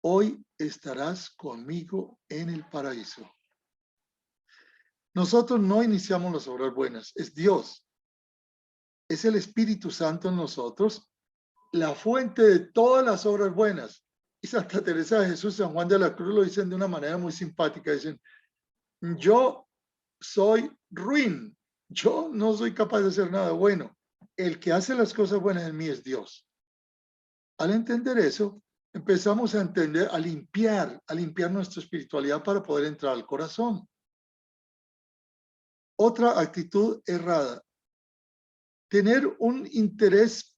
Hoy estarás conmigo en el paraíso. Nosotros no iniciamos las obras buenas, es Dios. Es el Espíritu Santo en nosotros, la fuente de todas las obras buenas. Y Santa Teresa de Jesús, San Juan de la Cruz lo dicen de una manera muy simpática. Dicen, yo soy ruin, yo no soy capaz de hacer nada bueno. El que hace las cosas buenas en mí es Dios. Al entender eso, empezamos a entender, a limpiar nuestra espiritualidad para poder entrar al corazón. Otra actitud errada, tener un interés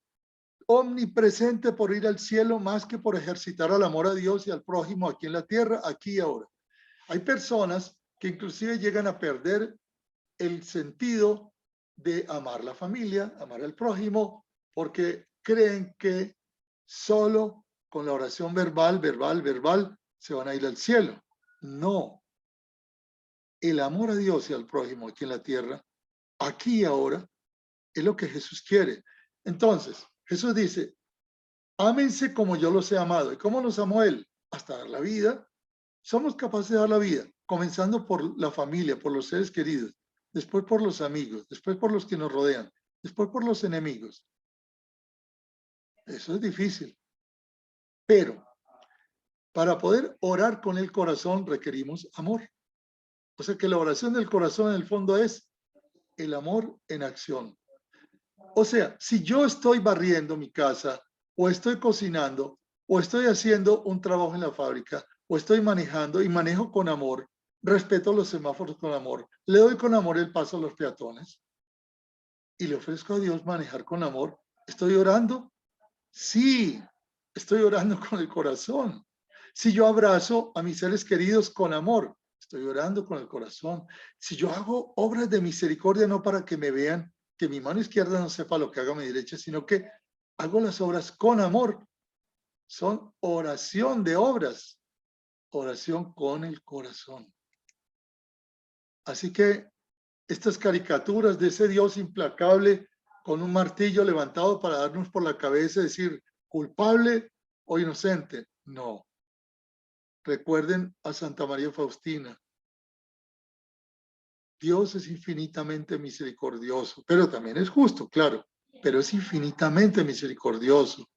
omnipresente por ir al cielo más que por ejercitar el amor a Dios y al prójimo aquí en la tierra, aquí y ahora. Hay personas que inclusive llegan a perder el sentido de amar la familia, amar al prójimo, porque creen que solo con la oración verbal, se van a ir al cielo. No. El amor a Dios y al prójimo aquí en la tierra, aquí y ahora, es lo que Jesús quiere. Entonces, Jesús dice, ámense como yo los he amado. ¿Y cómo nos amó Él? Hasta dar la vida. Somos capaces de dar la vida, comenzando por la familia, por los seres queridos, después por los amigos, después por los que nos rodean, después por los enemigos. Eso es difícil. Pero para poder orar con el corazón requerimos amor. O sea que la oración del corazón en el fondo es el amor en acción. O sea, si yo estoy barriendo mi casa, o estoy cocinando, o estoy haciendo un trabajo en la fábrica, o estoy manejando y manejo con amor, respeto los semáforos con amor, le doy con amor el paso a los peatones y le ofrezco a Dios manejar con amor, ¿estoy orando? Sí, estoy orando con el corazón. Si yo abrazo a mis seres queridos con amor, estoy orando con el corazón. Si yo hago obras de misericordia no para que me vean, que mi mano izquierda no sepa lo que haga mi derecha, sino que hago las obras con amor. Son oración de obras, oración con el corazón. Así que estas caricaturas de ese Dios implacable con un martillo levantado para darnos por la cabeza y decir culpable o inocente, no. Recuerden a Santa María Faustina. Dios es infinitamente misericordioso, pero también es justo, claro, pero es infinitamente misericordioso.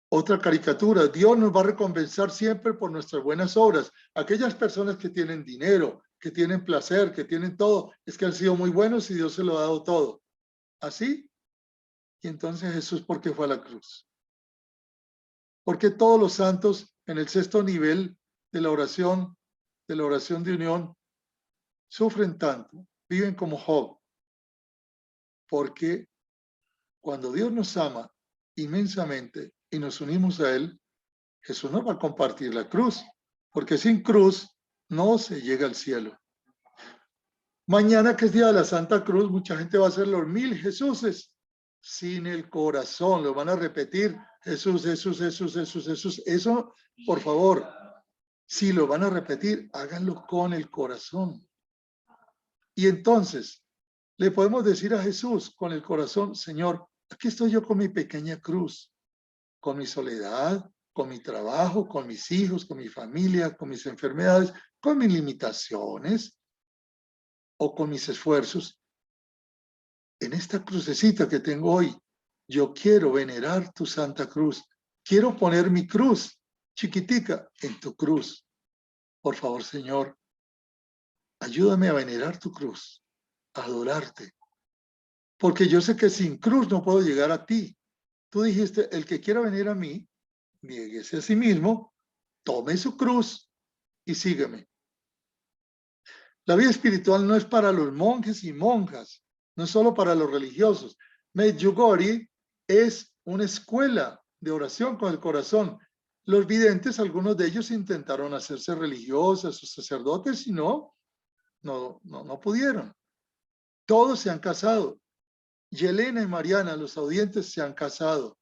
Otra caricatura, Dios nos va a recompensar siempre por nuestras buenas obras. Aquellas personas que tienen dinero, que tienen placer, que tienen todo, es que han sido muy buenos y Dios se lo ha dado todo. ¿Así? Y entonces Jesús, ¿por qué fue a la cruz? Porque todos los santos en el sexto nivel de la oración de unión, sufren tanto, viven como Job, porque cuando Dios nos ama inmensamente y nos unimos a Él, Jesús nos va a compartir la cruz, porque sin cruz no se llega al cielo. Mañana, que es día de la Santa Cruz, mucha gente va a hacer los 1000 Jesuses sin el corazón. Lo van a repetir: Jesús, Jesús, Jesús, Jesús, Jesús. Eso, por favor, si lo van a repetir, háganlo con el corazón. Y entonces le podemos decir a Jesús con el corazón: Señor, aquí estoy yo con mi pequeña cruz, con mi soledad, con mi trabajo, con mis hijos, con mi familia, con mis enfermedades, con mis limitaciones o con mis esfuerzos. En esta crucecita que tengo hoy, yo quiero venerar tu Santa Cruz. Quiero poner mi cruz chiquitica en tu cruz. Por favor, Señor, ayúdame a venerar tu cruz, a adorarte. Porque yo sé que sin cruz no puedo llegar a ti. Tú dijiste: el que quiera venir a mí, niéguese a sí mismo, tome su cruz y sígueme. La vida espiritual no es para los monjes y monjas, no es solo para los religiosos. Medjugorje es una escuela de oración con el corazón. Los videntes, algunos de ellos intentaron hacerse religiosos o sacerdotes y no pudieron. Todos se han casado. Yelena y Mariana, los audientes, se han casado.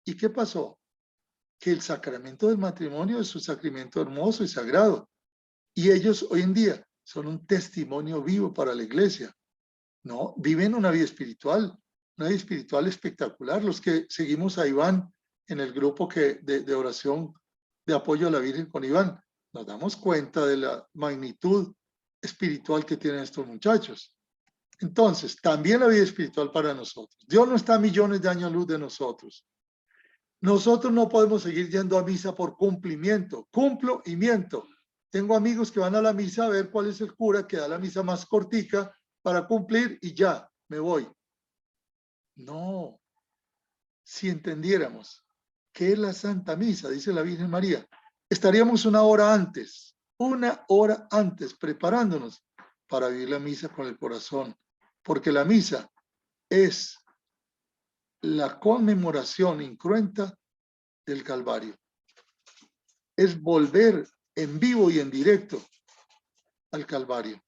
¿Y qué pasó? Que el sacramento del matrimonio es un sacramento hermoso y sagrado. Y ellos hoy en día son un testimonio vivo para la iglesia. No, viven una vida espiritual espectacular. Los que seguimos a Iván en el grupo de oración de apoyo a la Virgen con Iván, nos damos cuenta de la magnitud espiritual que tienen estos muchachos. Entonces, también la vida espiritual para nosotros. Dios no está a millones de años luz de nosotros. Nosotros no podemos seguir yendo a misa por cumplimiento. Cumplo y miento. Tengo amigos que van a la misa a ver cuál es el cura que da la misa más cortica para cumplir y ya, me voy. No. Si entendiéramos qué es la Santa Misa, dice la Virgen María, estaríamos una hora antes preparándonos para vivir la misa con el corazón, porque la misa es la conmemoración incruenta del Calvario. Es volver en vivo y en directo al Calvario.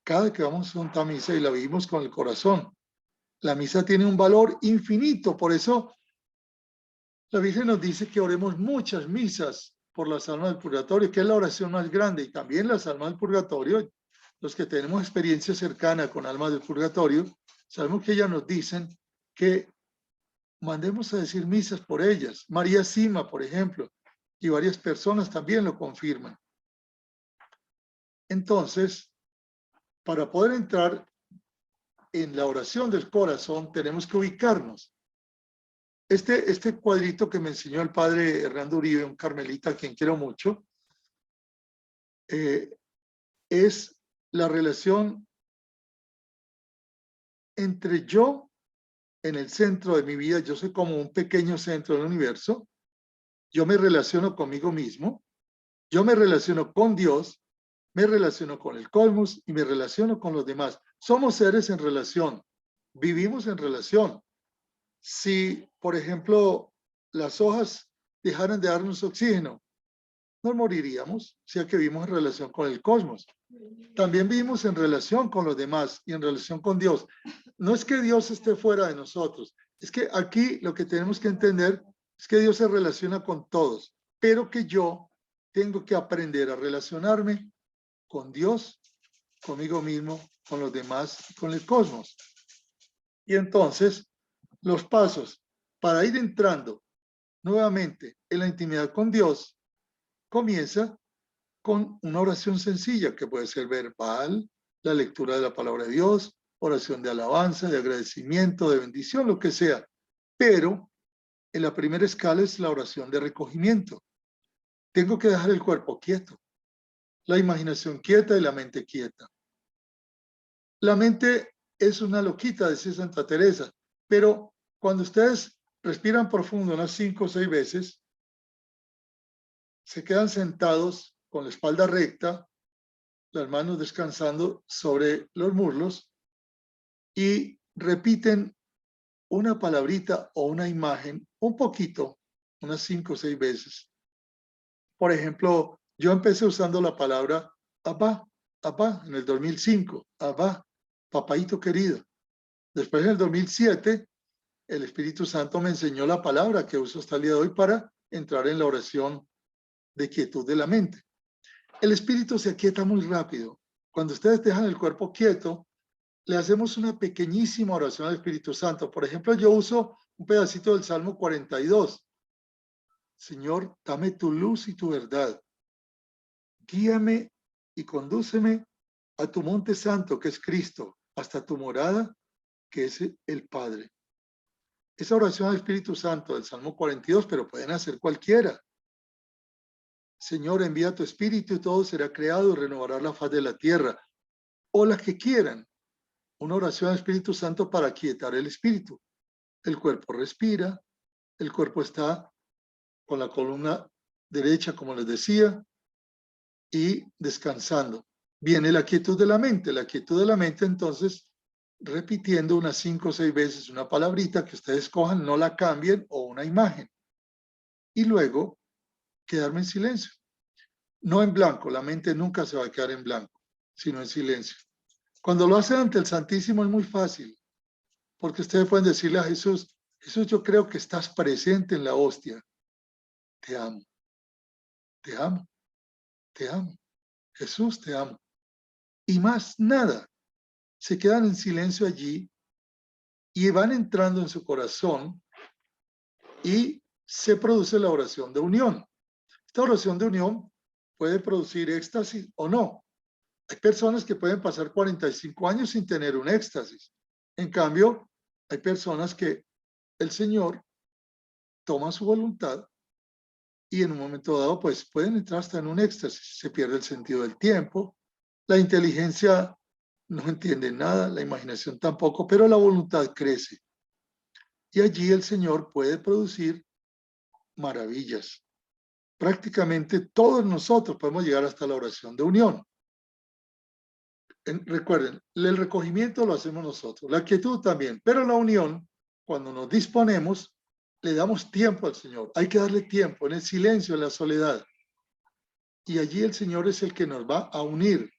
Cada vez que vamos a Santa Misa y la vivimos con el corazón, la misa tiene un valor infinito. Por eso la Virgen nos dice que oremos muchas misas por las almas del purgatorio, que es la oración más grande. Y también las almas del purgatorio, los que tenemos experiencia cercana con almas del purgatorio, sabemos que ellas nos dicen que mandemos a decir misas por ellas. María Sima, por ejemplo, y varias personas también lo confirman. Entonces, para poder entrar en la oración del corazón, tenemos que ubicarnos. Este cuadrito que me enseñó el padre Hernando Uribe, un carmelita a quien quiero mucho, es la relación entre yo en el centro de mi vida. Yo soy como un pequeño centro del universo. Yo me relaciono conmigo mismo, yo me relaciono con Dios, me relaciono con el cosmos y me relaciono con los demás. Somos seres en relación, vivimos en relación. Si, por ejemplo, las hojas dejaran de darnos oxígeno, nos moriríamos, o sea que vivimos en relación con el cosmos. También vivimos en relación con los demás y en relación con Dios. No es que Dios esté fuera de nosotros, es que aquí lo que tenemos que entender es que Dios se relaciona con todos, pero que yo tengo que aprender a relacionarme con Dios, conmigo mismo, con los demás y con el cosmos. Y entonces, los pasos para ir entrando nuevamente en la intimidad con Dios comienza con una oración sencilla que puede ser verbal, la lectura de la palabra de Dios, oración de alabanza, de agradecimiento, de bendición, lo que sea. Pero en la primera escala es la oración de recogimiento. Tengo que dejar el cuerpo quieto, la imaginación quieta y la mente quieta. La mente es una loquita, decía Santa Teresa, pero cuando ustedes respiran profundo unas 5 o 6 veces, se quedan sentados con la espalda recta, las manos descansando sobre los muslos y repiten una palabrita o una imagen un poquito, unas 5 o 6 veces. Por ejemplo, yo empecé usando la palabra Abba, Abba en el 2005, Abba, papaito querido. Después en el 2007, el Espíritu Santo me enseñó la palabra que uso hasta el día de hoy para entrar en la oración de quietud de la mente. El espíritu se aquieta muy rápido. Cuando ustedes dejan el cuerpo quieto, le hacemos una pequeñísima oración al Espíritu Santo. Por ejemplo, yo uso un pedacito del Salmo 42. Señor, dame tu luz y tu verdad. Guíame y condúceme a tu monte santo, que es Cristo, hasta tu morada, que es el Padre. Esa oración al Espíritu Santo del Salmo 42, pero pueden hacer cualquiera. Señor, envía tu Espíritu y todo será creado y renovará la faz de la tierra. O las que quieran. Una oración al Espíritu Santo para quietar el espíritu. El cuerpo respira, el cuerpo está con la columna derecha, como les decía, y descansando. Viene la quietud de la mente. La quietud de la mente, entonces, repitiendo unas 5 o 6 veces una palabrita que ustedes cojan, no la cambien, o una imagen. Y luego, quedarme en silencio. No en blanco, la mente nunca se va a quedar en blanco, sino en silencio. Cuando lo hacen ante el Santísimo es muy fácil, porque ustedes pueden decirle a Jesús, Jesús, yo creo que estás presente en la hostia. Te amo, te amo, te amo. Jesús, te amo. Y más nada. Se quedan en silencio allí y van entrando en su corazón y se produce la oración de unión. Esta oración de unión puede producir éxtasis o no. Hay personas que pueden pasar 45 años sin tener un éxtasis. En cambio, hay personas que el Señor toma su voluntad y en un momento dado pues pueden entrar hasta en un éxtasis. Se pierde el sentido del tiempo, la inteligencia no entiende nada, la imaginación tampoco, pero la voluntad crece. Y allí el Señor puede producir maravillas. Prácticamente todos nosotros podemos llegar hasta la oración de unión. Recuerden, el recogimiento lo hacemos nosotros, la quietud también, pero la unión, cuando nos disponemos, le damos tiempo al Señor. Hay que darle tiempo en el silencio, en la soledad. Y allí el Señor es el que nos va a unir.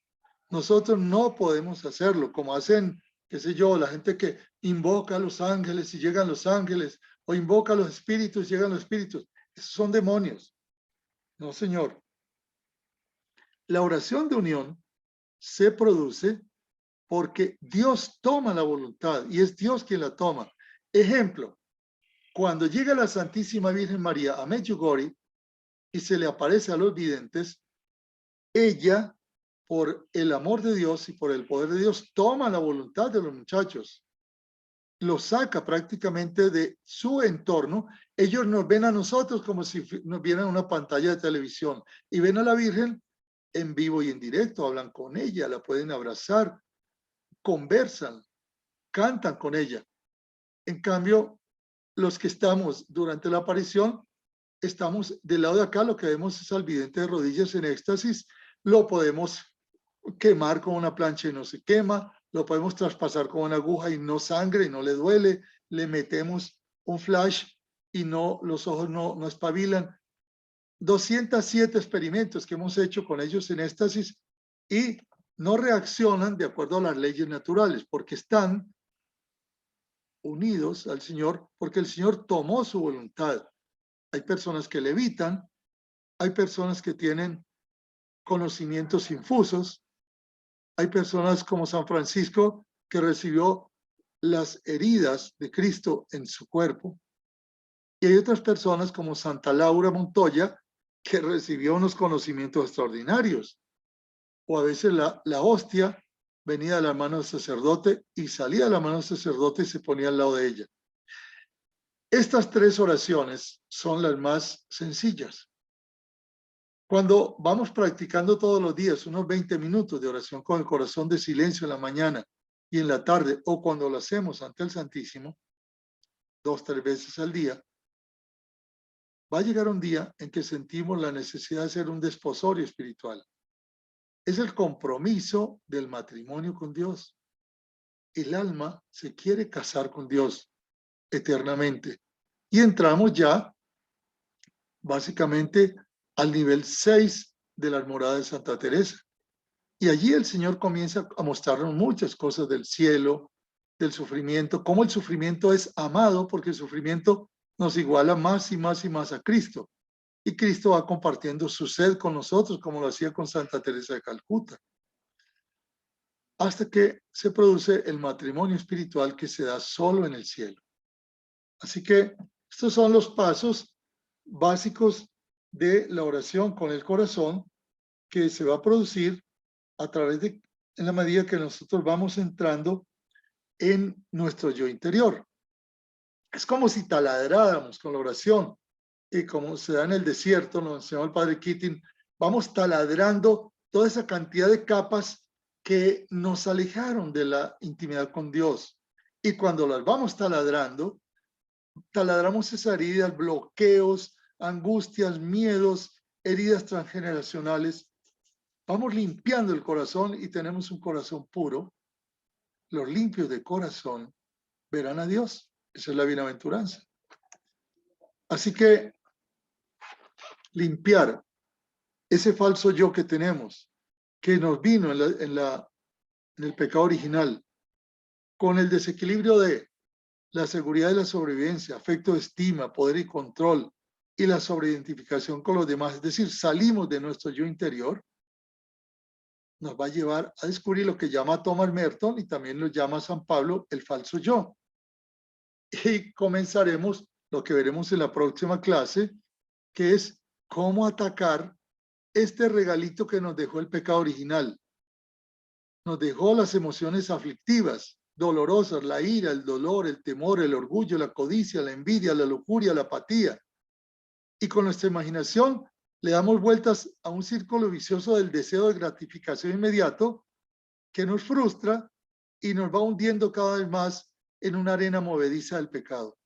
Nosotros no podemos hacerlo como hacen, qué sé yo, la gente que invoca a los ángeles y llegan los ángeles, o invoca a los espíritus y llegan los espíritus. Esos son demonios. No, Señor. La oración de unión se produce porque Dios toma la voluntad y es Dios quien la toma. Ejemplo, cuando llega la Santísima Virgen María a Medjugorje y se le aparece a los videntes, ella, por el amor de Dios y por el poder de Dios, toma la voluntad de los muchachos, los saca prácticamente de su entorno. Ellos nos ven a nosotros como si nos vieran una pantalla de televisión y ven a la Virgen en vivo y en directo, hablan con ella, la pueden abrazar, conversan, cantan con ella. En cambio, los que estamos durante la aparición, estamos del lado de acá, lo que vemos es al vidente de rodillas en éxtasis, lo podemos quemar con una plancha y no se quema, lo podemos traspasar con una aguja y no sangre y no le duele, le metemos un flash y no, los ojos no espabilan. 207 experimentos que hemos hecho con ellos en éxtasis y no reaccionan de acuerdo a las leyes naturales porque están unidos al Señor, porque el Señor tomó su voluntad. Hay personas que levitan, hay personas que tienen conocimientos infusos, hay personas como San Francisco que recibió las heridas de Cristo en su cuerpo, y hay otras personas como Santa Laura Montoya que recibió unos conocimientos extraordinarios, o a veces la hostia venía de la mano del sacerdote y salía de la mano del sacerdote y se ponía al lado de ella. Estas 3 oraciones son las más sencillas. Cuando vamos practicando todos los días unos 20 minutos de oración con el corazón de silencio en la mañana y en la tarde, o cuando lo hacemos ante el Santísimo, 2 o 3 veces al día, va a llegar un día en que sentimos la necesidad de hacer un desposorio espiritual. Es el compromiso del matrimonio con Dios. el alma se quiere casar con Dios eternamente. Y entramos ya básicamente al nivel 6 de la morada de Santa Teresa. Y allí el Señor comienza a mostrarnos muchas cosas del cielo, del sufrimiento, cómo el sufrimiento es amado, porque el sufrimiento nos iguala más y más y más a Cristo. Y Cristo va compartiendo su sed con nosotros, como lo hacía con Santa Teresa de Calcuta, hasta que se produce el matrimonio espiritual que se da solo en el cielo. Así que estos son los pasos básicos de la oración con el corazón que se va a producir a través de, en la medida que nosotros vamos entrando en nuestro yo interior. Es como si taladráramos con la oración, y como se da en el desierto, nos enseñó el padre Keating, vamos taladrando toda esa cantidad de capas que nos alejaron de la intimidad con Dios. Y cuando las vamos taladrando, taladramos esas heridas, bloqueos, angustias, miedos, heridas transgeneracionales. Vamos limpiando el corazón y tenemos un corazón puro. Los limpios de corazón verán a Dios. Esa es la bienaventuranza. Así que limpiar ese falso yo que tenemos, que nos vino en el pecado original, con el desequilibrio de la seguridad de la sobrevivencia, afecto de estima, poder y control, y la sobreidentificación con los demás, es decir, salimos de nuestro yo interior, nos va a llevar a descubrir lo que llama Thomas Merton y también lo llama San Pablo el falso yo. Y comenzaremos lo que veremos en la próxima clase, que es cómo atacar este regalito que nos dejó el pecado original. Nos dejó las emociones aflictivas, dolorosas, la ira, el dolor, el temor, el orgullo, la codicia, la envidia, la lujuria, la apatía. Y con nuestra imaginación le damos vueltas a un círculo vicioso del deseo de gratificación inmediato que nos frustra y nos va hundiendo cada vez más en una arena movediza del pecado.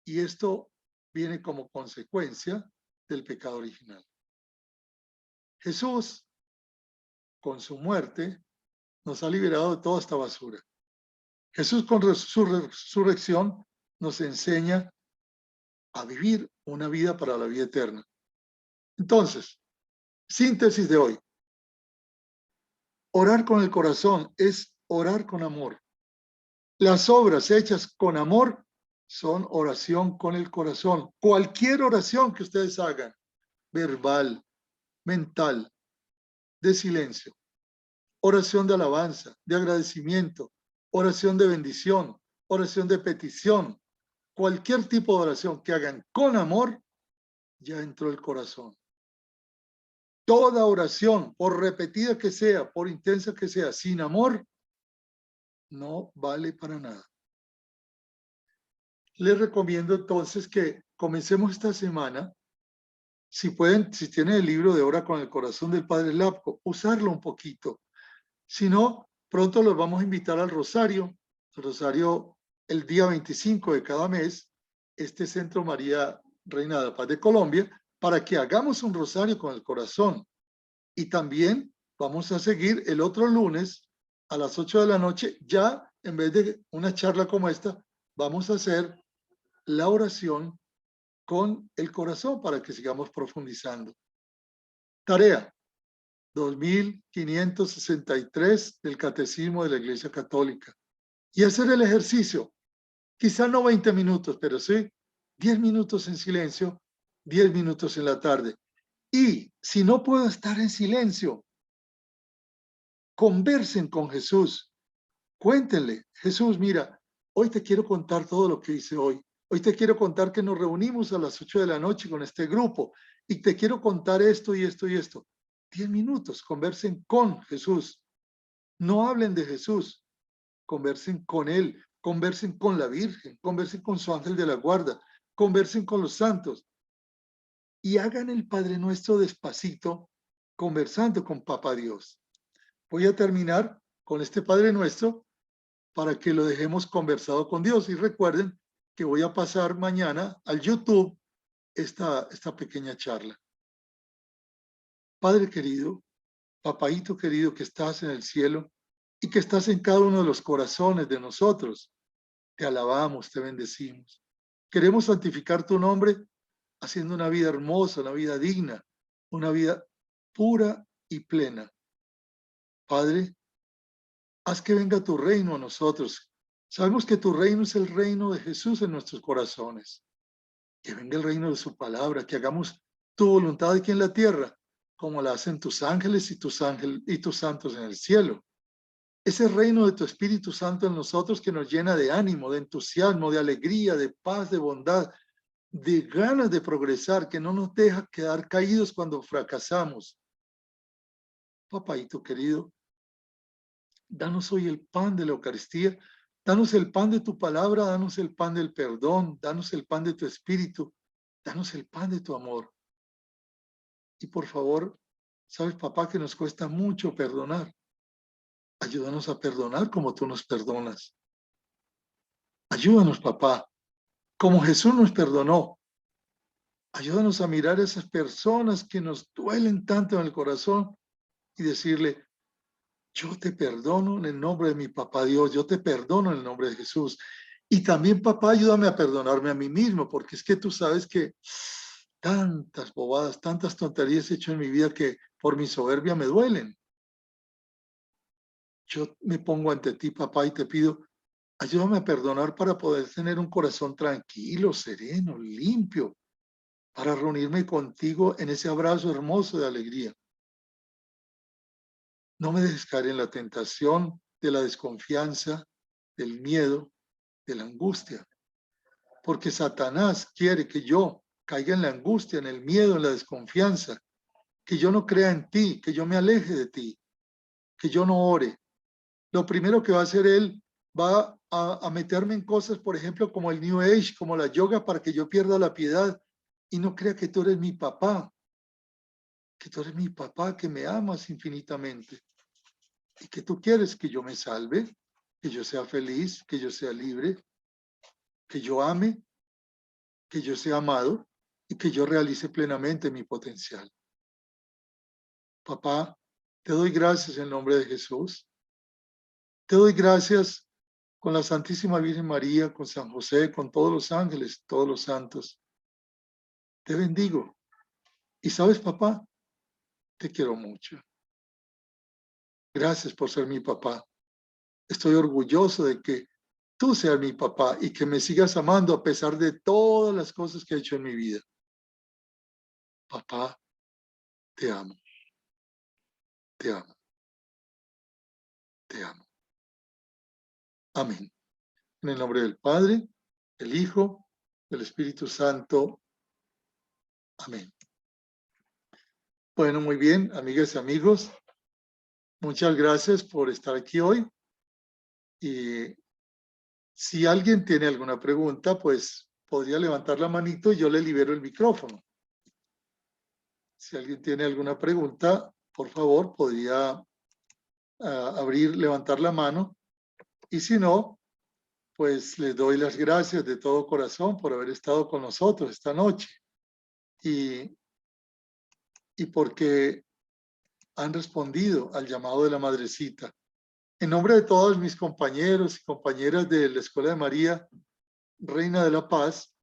Y esto viene como consecuencia del pecado original. Jesús, con su muerte, nos ha liberado de toda esta basura. Jesús, con su resurrección, nos enseña a vivir una vida para la vida eterna. Entonces, síntesis de hoy. Orar con el corazón es orar con amor. Las obras hechas con amor son oración con el corazón. Cualquier oración que ustedes hagan, verbal, mental, de silencio, oración de alabanza, de agradecimiento, oración de bendición, oración de petición, cualquier tipo de oración que hagan con amor, ya entró el corazón. Toda oración, por repetida que sea, por intensa que sea, sin amor, no vale para nada. Les recomiendo entonces que comencemos esta semana, si pueden, si tienen el libro de Ora con el Corazón del Padre Lapco, usarlo un poquito. Si no, pronto los vamos a invitar al Rosario. El Rosario el día 25 de cada mes, este Centro María Reina de la Paz de Colombia, para que hagamos un rosario con el corazón. Y también vamos a seguir el otro lunes a las 8 de la noche, ya en vez de una charla como esta, vamos a hacer la oración con el corazón para que sigamos profundizando. Tarea 2563 del Catecismo de la Iglesia Católica. Y hacer el ejercicio, quizá no 20 minutos, pero sí 10 minutos en silencio, 10 minutos en la tarde. Y si no puedo estar en silencio, conversen con Jesús. Cuéntenle, Jesús, mira, hoy te quiero contar todo lo que hice hoy. Hoy te quiero contar que nos reunimos a las 8 de la noche con este grupo y te quiero contar esto y esto y esto. 10 minutos, conversen con Jesús. No hablen de Jesús, conversen con Él, conversen con la Virgen, conversen con su ángel de la guarda, conversen con los santos y hagan el Padre Nuestro despacito, conversando con Papá Dios. Voy a terminar con este Padre Nuestro para que lo dejemos conversado con Dios. Y recuerden que voy a pasar mañana al YouTube esta pequeña charla. Padre querido, papaíto querido que estás en el cielo, y que estás en cada uno de los corazones de nosotros. Te alabamos, te bendecimos. Queremos santificar tu nombre haciendo una vida hermosa, una vida digna, una vida pura y plena. Padre, haz que venga tu reino a nosotros. Sabemos que tu reino es el reino de Jesús en nuestros corazones. Que venga el reino de su palabra, que hagamos tu voluntad aquí en la tierra, como la hacen tus ángeles y tus santos en el cielo. Ese reino de tu Espíritu Santo en nosotros que nos llena de ánimo, de entusiasmo, de alegría, de paz, de bondad, de ganas de progresar, que no nos deja quedar caídos cuando fracasamos. Papaito querido, danos hoy el pan de la Eucaristía, danos el pan de tu palabra, danos el pan del perdón, danos el pan de tu Espíritu, danos el pan de tu amor. Y por favor, sabes, papá, que nos cuesta mucho perdonar. Ayúdanos a perdonar como tú nos perdonas. Ayúdanos, papá, como Jesús nos perdonó. Ayúdanos a mirar a esas personas que nos duelen tanto en el corazón y decirle, yo te perdono en el nombre de mi papá Dios, yo te perdono en el nombre de Jesús. Y también, papá, ayúdame a perdonarme a mí mismo, porque es que tú sabes que tantas bobadas, tantas tonterías he hecho en mi vida que por mi soberbia me duelen. Yo me pongo ante ti, papá, y te pido, ayúdame a perdonar para poder tener un corazón tranquilo, sereno, limpio, para reunirme contigo en ese abrazo hermoso de alegría. No me dejes caer en la tentación de la desconfianza, del miedo, de la angustia, porque Satanás quiere que yo caiga en la angustia, en el miedo, en la desconfianza, que yo no crea en ti, que yo me aleje de ti, que yo no ore. Lo primero que va a hacer él va a meterme en cosas, por ejemplo, como el New Age, como la yoga, para que yo pierda la piedad y no crea que tú eres mi papá, que me amas infinitamente y que tú quieres que yo me salve, que yo sea feliz, que yo sea libre, que yo ame, que yo sea amado y que yo realice plenamente mi potencial. Papá, te doy gracias en nombre de Jesús. Te doy gracias con la Santísima Virgen María, con San José, con todos los ángeles, todos los santos. Te bendigo. Y sabes, papá, te quiero mucho. Gracias por ser mi papá. Estoy orgulloso de que tú seas mi papá y que me sigas amando a pesar de todas las cosas que he hecho en mi vida. Papá, te amo, te amo, te amo. Amén. En el nombre del Padre, del Hijo, del Espíritu Santo. Amén. Bueno, muy bien, amigas y amigos. Muchas gracias por estar aquí hoy. Y si alguien tiene alguna pregunta, pues podría levantar la manito y yo le libero el micrófono. Si alguien tiene alguna pregunta, por favor, podría levantar la mano. Y si no, pues les doy las gracias de todo corazón por haber estado con nosotros esta noche. Y porque han respondido al llamado de la Madrecita. En nombre de todos mis compañeros y compañeras de la Escuela de María, Reina de la Paz,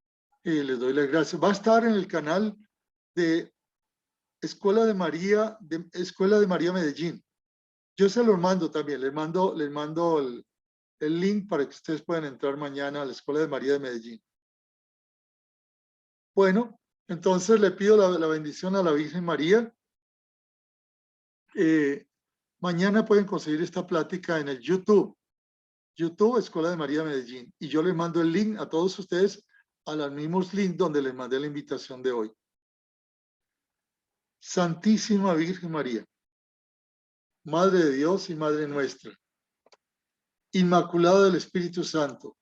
les doy las gracias. Va a estar en el canal de Escuela de María Medellín. Yo se los mando también, les mando el link para que ustedes puedan entrar mañana a la Escuela de María de Medellín. Bueno, entonces le pido la bendición a la Virgen María. Mañana pueden conseguir esta plática en el YouTube Escuela de María Medellín. Y yo les mando el link a todos ustedes a los mismos links donde les mandé la invitación de hoy. Santísima Virgen María, Madre de Dios y Madre nuestra, Inmaculada del Espíritu Santo,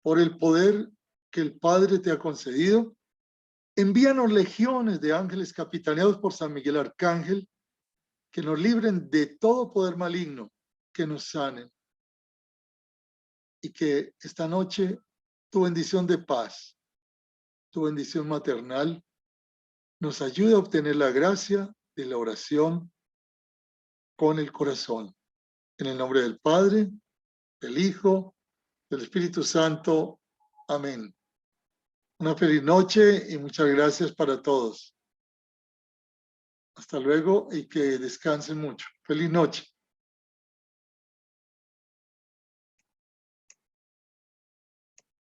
por el poder que el Padre te ha concedido, envíanos legiones de ángeles capitaneados por San Miguel Arcángel, que nos libren de todo poder maligno, que nos sanen, y que esta noche tu bendición de paz, tu bendición maternal, nos ayude a obtener la gracia de la oración con el corazón. En el nombre del Padre, del Hijo, del Espíritu Santo. Amén. Una feliz noche y muchas gracias para todos. Hasta luego y que descansen mucho. Feliz noche.